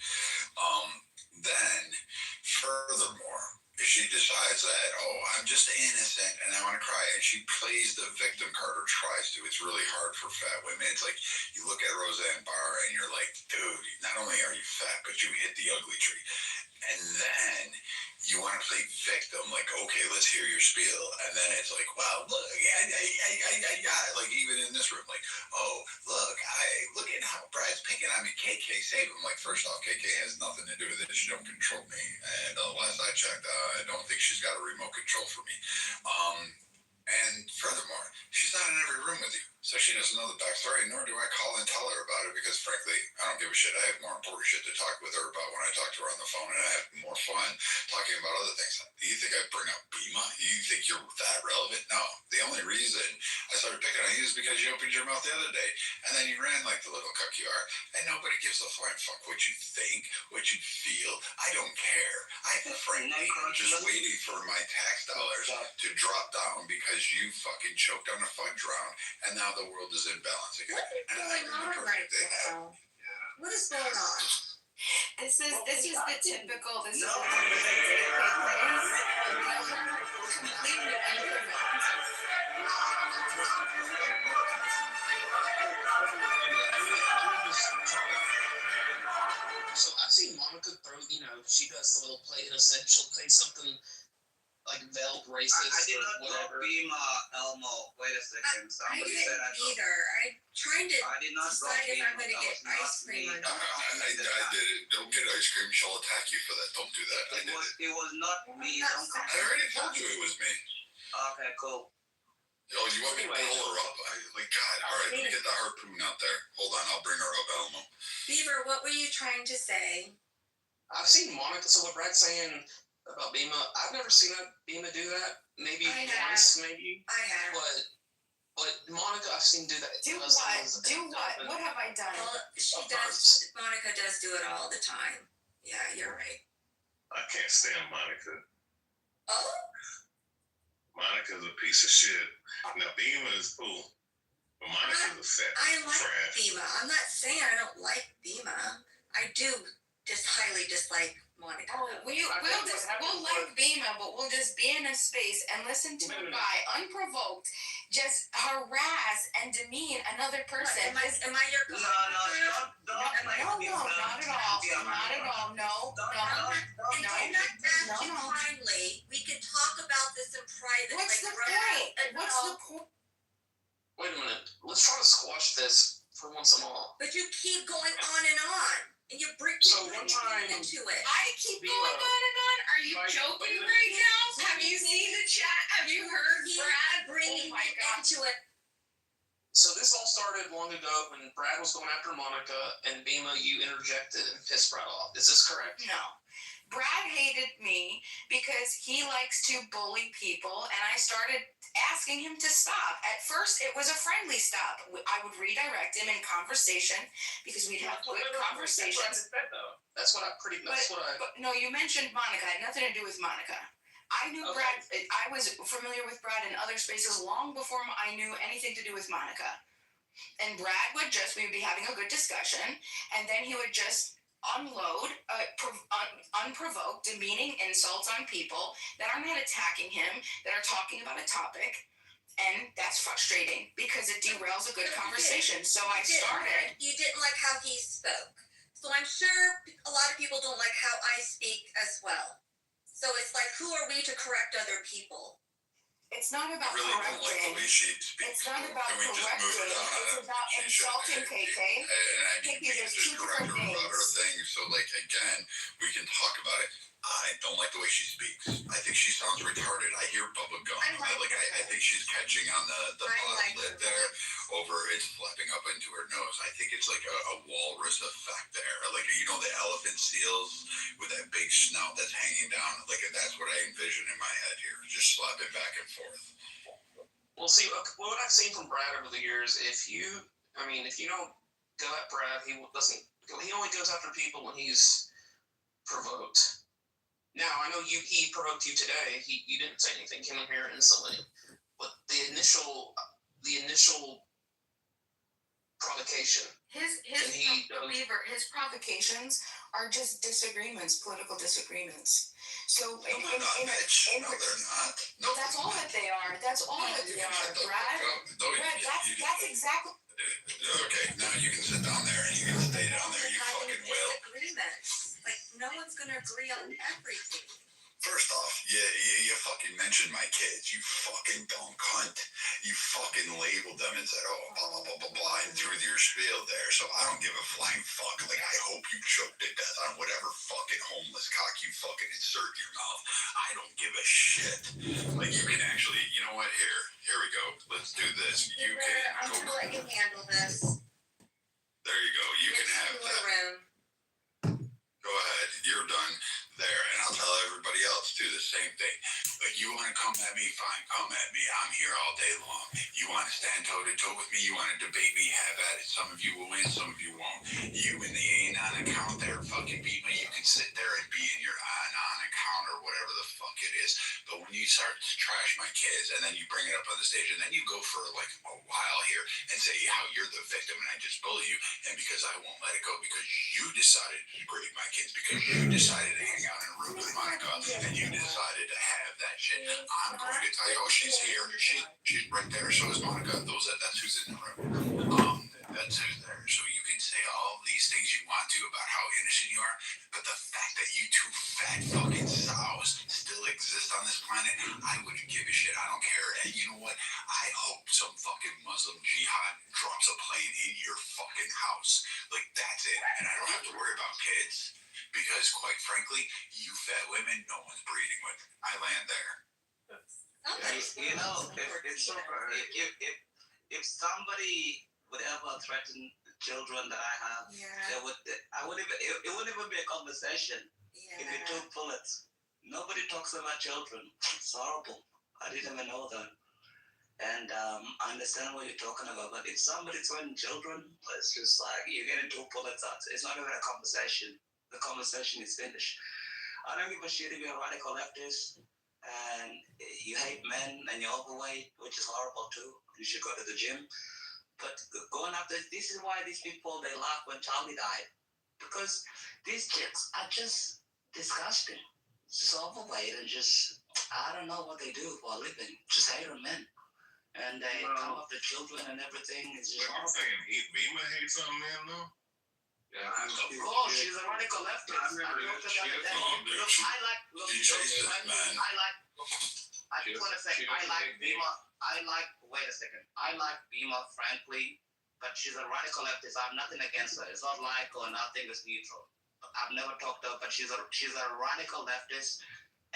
Then, furthermore, she decides that, I'm just innocent and I want to cry, and she plays the victim card, or tries to. It's really hard for fat women. It's like you look at Roseanne Barr and you're like, dude, not only are you fat, but you hit the ugly tree. And then you want to play victim, like, okay, let's hear your spiel. And then it's like, wow, look, like even in this room, like, look at how Brad's picking on me. KK save him. Like, first off, KK has nothing to do with it. She don't control me. And last I checked, I don't think she's got a remote control for me. And furthermore, she's not in every room with you. So she doesn't know the backstory, nor do I call and tell her about it, because frankly, I don't give a shit. I have more important shit to talk with her about when I talk to her on the phone, and I have more fun talking about other things. Do you think I bring up Bima? You think you're that relevant? No. The only reason I started picking on you is because you opened your mouth the other day, and then you ran like the little cuck you are, and nobody gives a flying fuck what you think, what you feel. I don't care. I'm just waiting for my tax dollars to drop down because you fucking choked on a fudge round, and now the world is in balance again. What is going on right now? What is going on? This is the typical. This is the completely So I've seen Monica throw, she does the little play innocent. She'll say something like veiled racist I did or not whatever. drop Bima, Elmo. Wait a second. I Somebody didn't said I dropped. either. I'm trying to I did not drop decide if I'm Bima. going to That get was not ice cream me. or not. I did it. Don't get ice cream. She'll attack you for that. Don't do that. I did it. It was not me. Don't come. I already told you it was me. Okay, cool. Oh, you want me to pull her up? God, all right, let me get the harpoon out there. Hold on, I'll bring her up, Elmo. Beaver, what were you trying to say? I've seen Monica Silverbrad saying about Bima. I've never seen Bima do that. Maybe once, maybe. I have. But Monica, I've seen do that. Do what? Do what? What have I done? Well, she does. Monica does do it all the time. Yeah, you're right. I can't stand Monica. Oh? Monica's a piece of shit. Now, Bima is cool, but Monica's a fat I like trash. Bima. I'm not saying I don't like Bima. I do just highly dislike Monica. Oh, we'll like Bima, but we'll just be in a space and listen to a guy unprovoked just harass and demean another person. Am I your No, girlfriend? don't make me No, not at all. Not at all. No. And I'm not asking kindly. We can talk about this in private. What's the right point? now. What's the point? Wait a minute. Let's try to squash this for once and all. But you keep going on and on. And you bring So one time into it. I keep going on and on. Are you joking right now? Have you seen the chat? Have you heard Brad? Bringing into it. So this all started long ago when Brad was going after Monica, and Bima, you interjected and pissed Brad off. Is this correct? No. Brad hated me because he likes to bully people, and I started asking him to stop. At first, it was a friendly stop. I would redirect him in conversation because we'd have good conversations. That's what I But no, you mentioned Monica. It had nothing to do with Monica. I knew Brad. I was familiar with Brad in other spaces long before I knew anything to do with Monica. And Brad would we'd be having a good discussion, and then he would just unload unprovoked, demeaning insults on people that are not attacking him, that are talking about a topic. And that's frustrating because it derails a good conversation. So I started. You didn't like how he spoke. So I'm sure a lot of people don't like how I speak as well. So it's like, who are we to correct other people? It's not about I really don't like correcting. the way she speaks. It's not about Can we just move correcting. it on? It's about insulting KK. And I mean, we can There's just two correct different her about her things. thing. So, like, again, we can talk about it. I don't like the way she speaks. I think she sounds retarded. I hear bubble gum. I think she's catching on the bottom lid there over it's flapping up into her nose. I think it's like a walrus effect there. Like, you know, the elephant seals with that big snout that's hanging down. Like, that's what I envision in my head here. Just slapping back and forth. Well, see, what I've seen from Brad over the years, if you don't go at Brad, he only goes after people when he's provoked. Now, I know he provoked you today. You didn't say anything, came in here instantly. But the initial provocation. His provocations are just disagreements, political disagreements. So they're not. No, that's all that they are. That's all that they are, Brad. That's exactly. Okay, now you can sit down there and you can stay down there. You fucking will. Disagreements. Like, no one's gonna agree on everything. First off, you fucking mentioned my kids. You fucking dumb cunt. You fucking labeled them and said, oh, blah, blah, blah, blah, blah, and threw your spiel there. So I don't give a flying fuck. Like, I hope you choke to death on whatever fucking homeless cock you fucking insert in your mouth. I don't give a shit. Like, you can actually, you know what? Here we go. Let's do this. You can I'm gonna let you handle this. There you go. You can have that. Go ahead. You're done there. And I'll tell everybody else, too, the same thing. Like, you want to come at me? Fine, come at me. I'm here all day long. You want to stand toe-to-toe with me? You want to debate me? Have at it. Some of you will win, some of you won't. You in the anon account there fucking beat me. You can sit there and be in your anon account or whatever the fuck it is. But when you start to trash my kids and then you bring it up on the stage and then you go for like a while here and say how you're the victim and I just bully you and because I won't let it go because you decided to grade my kids because you decided to hang out in a room with Monica and you decided to have that shit. I'm going to tell you, oh, she's here. She's right there. So is Monica. That's who's in the room. That's who's there. So you can say all these things you want to about how innocent you are, but the fact that you two fat fucking sows still exist on this planet, I wouldn't give a shit. I don't care. And you know what? I hope some fucking Muslim jihad drops a plane in your fucking house. Like, that's it. And I don't have to worry about kids. Because, quite frankly, you fat women, no one's breeding with. I land there. You know, if somebody would ever threaten the children that I have, it wouldn't even be a conversation. If you took bullets, nobody talks about children. It's horrible. I didn't even know that. And I understand what you're talking about, but if somebody threatens children, it's just like you're getting 2 bullets out. It's not even a conversation. The conversation is finished. I don't give a shit if you're a radical leftist and you hate men and you're overweight, which is horrible too. You should go to the gym. But going after this is why these people, they laugh when Charlie died. Because these chicks are just disgusting. Just overweight and just, I don't know what they do for a living. Just hate on men. And they come after children and everything. It's just I'm saying Bima hates on men though? Yeah, of course, she's a radical leftist. I just want to say, I like Bima, frankly, but she's a radical leftist. I have nothing against her. It's not like or nothing, it's neutral. I've never talked to her, but she's a radical leftist,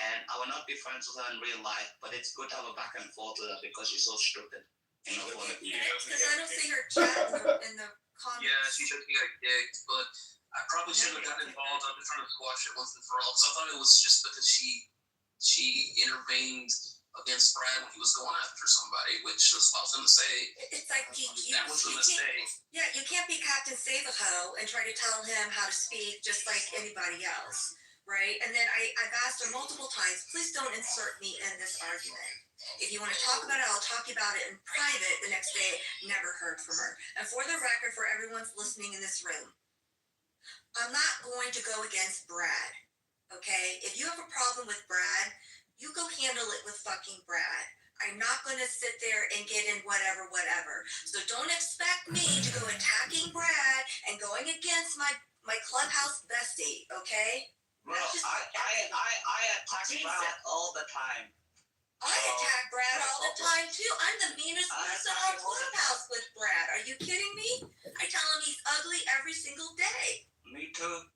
and I will not be friends with her in real life, but it's good to have a back and forth with her because she's so stupid. Because I don't see her chat in the comments. Yeah, she said he got kicked, but I probably shouldn't have gotten involved. I've been trying to squash it once and for all. So I thought it was just because she intervened against Brad when he was going after somebody, which is what I was going to say. It's like that was a mistake. Yeah, you can't be Captain Save-A-Ho and try to tell him how to speak just like anybody else. right? And then I've asked her multiple times, please don't insert me in this argument. If you want to talk about it, I'll talk about it in private. The next day, never heard from her. And for the record, for everyone's listening in this room, I'm not going to go against Brad, okay? If you have a problem with Brad, you go handle it with fucking Brad. I'm not going to sit there and get in whatever. So don't expect me to go attacking Brad and going against my clubhouse bestie, okay? Bro, I attack Brad all the time. I attack Brad all the time too. I'm the meanest person on Clubhouse with Brad. Are you kidding me? I tell him he's ugly every single day. Me too.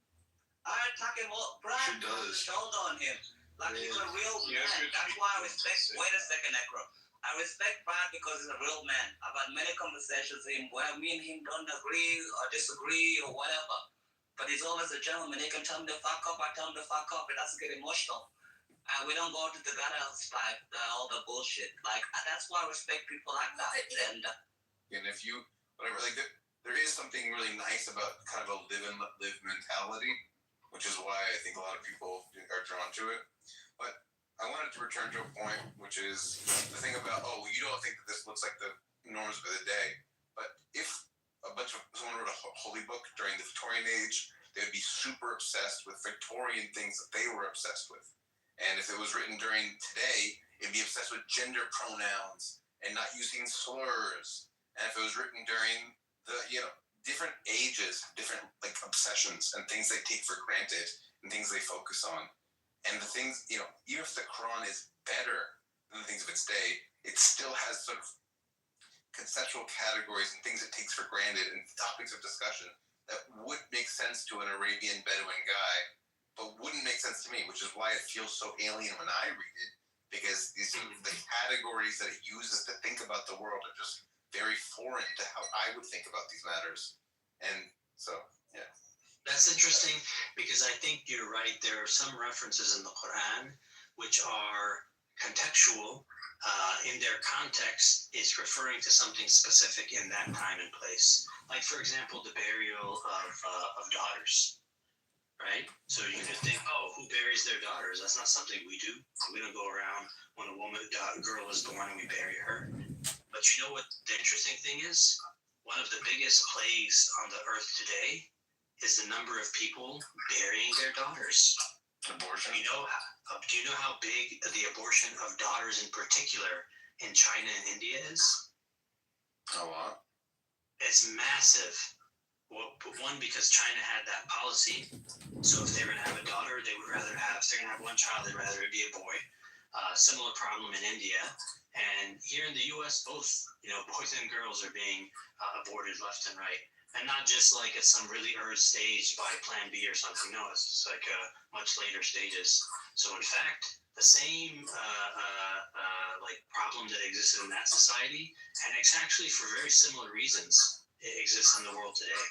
I attack him all. Brad does shoulder on him. Like he's a real man. That's why I respect. Wait a second, Necro. I respect Brad because he's a real man. I've had many conversations with him where me and him don't agree or disagree or whatever. But he's always a gentleman. He can tell me to fuck up. I tell him to fuck up. It doesn't get emotional. We don't go to the gutter type, all the bullshit. Like, that's why I respect people like that. And if you, whatever, like, there is something really nice about kind of a live and let live mentality, which is why I think a lot of people are drawn to it. But I wanted to return to a point, which is the thing about, you don't think that this looks like the norms of the day. But if someone wrote a holy book during the Victorian age, they would be super obsessed with Victorian things that they were obsessed with. And if it was written during today, it'd be obsessed with gender pronouns and not using slurs. And if it was written during the, different ages, different like obsessions and things they take for granted and things they focus on. And the things, even if the Quran is better than the things of its day, it still has sort of conceptual categories and things it takes for granted and topics of discussion that would make sense to an Arabian Bedouin guy, but wouldn't make sense to me, which is why it feels so alien when I read it, because the categories that it uses to think about the world are just very foreign to how I would think about these matters. And so, yeah. That's interesting because I think you're right. There are some references in the Quran which are contextual. In their context, it's referring to something specific in that time and place. Like, for example, the burial of daughters. Right? So you could think, who buries their daughters? That's not something we do. We don't go around when a girl is born and we bury her. But you know what the interesting thing is? One of the biggest plagues on the earth today is the number of people burying their daughters. Abortion? Do you know how big the abortion of daughters in particular in China and India is? A lot. It's massive. Well, one, because China had that policy. So if they were going to have a daughter, they would rather have, if they're going to have one child, they'd rather it be a boy. Similar problem in India. And here in the U.S., both, boys and girls are being aborted left and right. And not just like at some really early stage by Plan B or something. No, it's just like much later stages. So in fact, the same like problem that existed in that society, and it's actually for very similar reasons, it exists in the world today.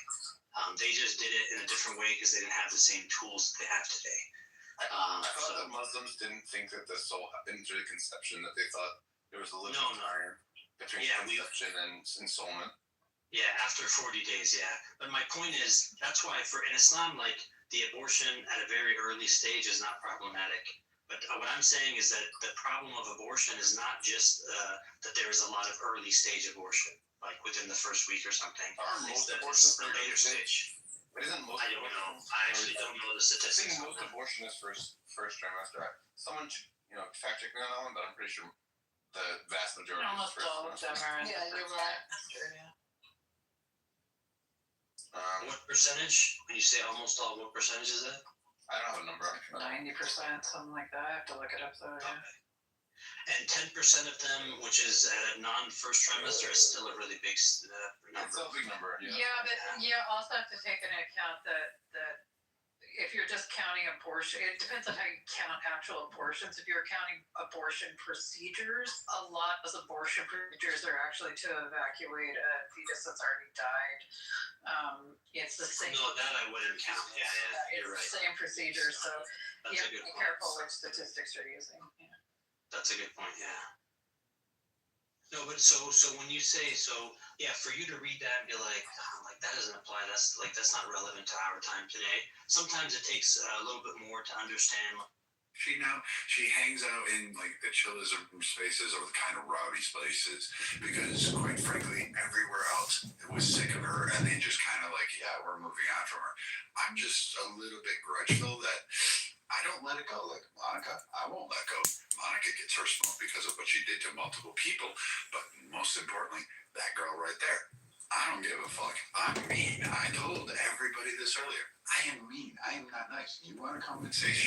They just did it in a different way because they didn't have the same tools that they have today. I thought that Muslims didn't think that the soul happened through conception, that they thought there was a little time between conception and ensoulment. Yeah, after 40 days, yeah. But my point is, that's why in Islam, like, the abortion at a very early stage is not problematic. But what I'm saying is that the problem of abortion is not just that there is a lot of early stage abortion, like within the first week or something. Most abortions the later stage. But isn't most? I don't know. I actually don't know the statistics. I think most abortion is first trimester. Someone should fact check me on that one, but I'm pretty sure the vast majority. Almost all of them are. Yeah, you're right. Sure, yeah. What percentage? When you say almost all, what percentage is that? I don't have a number. 90%, something like that. I have to look it up though. Yeah. And 10% of them, which is at a non-first trimester, is still a really big number. It's a big number. Yeah, but you also have to take into account that if you're just counting abortion, it depends on how you count actual abortions. If you're counting abortion procedures, a lot of abortion procedures are actually to evacuate a fetus that's already died. It's the same. No, that I wouldn't count. Yeah, you're right. It's the same procedure, so you have to be careful which statistics you're using. Yeah. That's a good point, yeah. No, but so when you say yeah, for you to read that and be like, like that doesn't apply. That's not relevant to our time today. Sometimes it takes a little bit more to understand. She hangs out in like the chillism spaces or the kind of rowdy spaces because, quite frankly, everywhere else it was sick of her and they just kind of like, yeah, we're moving on from her. I'm just a little bit grudgeful that I don't let it go. Like Monica, I won't let go. Monica gets her smoke because of what she did to multiple people, but most importantly, that girl right there. I don't give a fuck. I'm mean. I told everybody this earlier. I am mean. I am not nice. You want to come and say shit?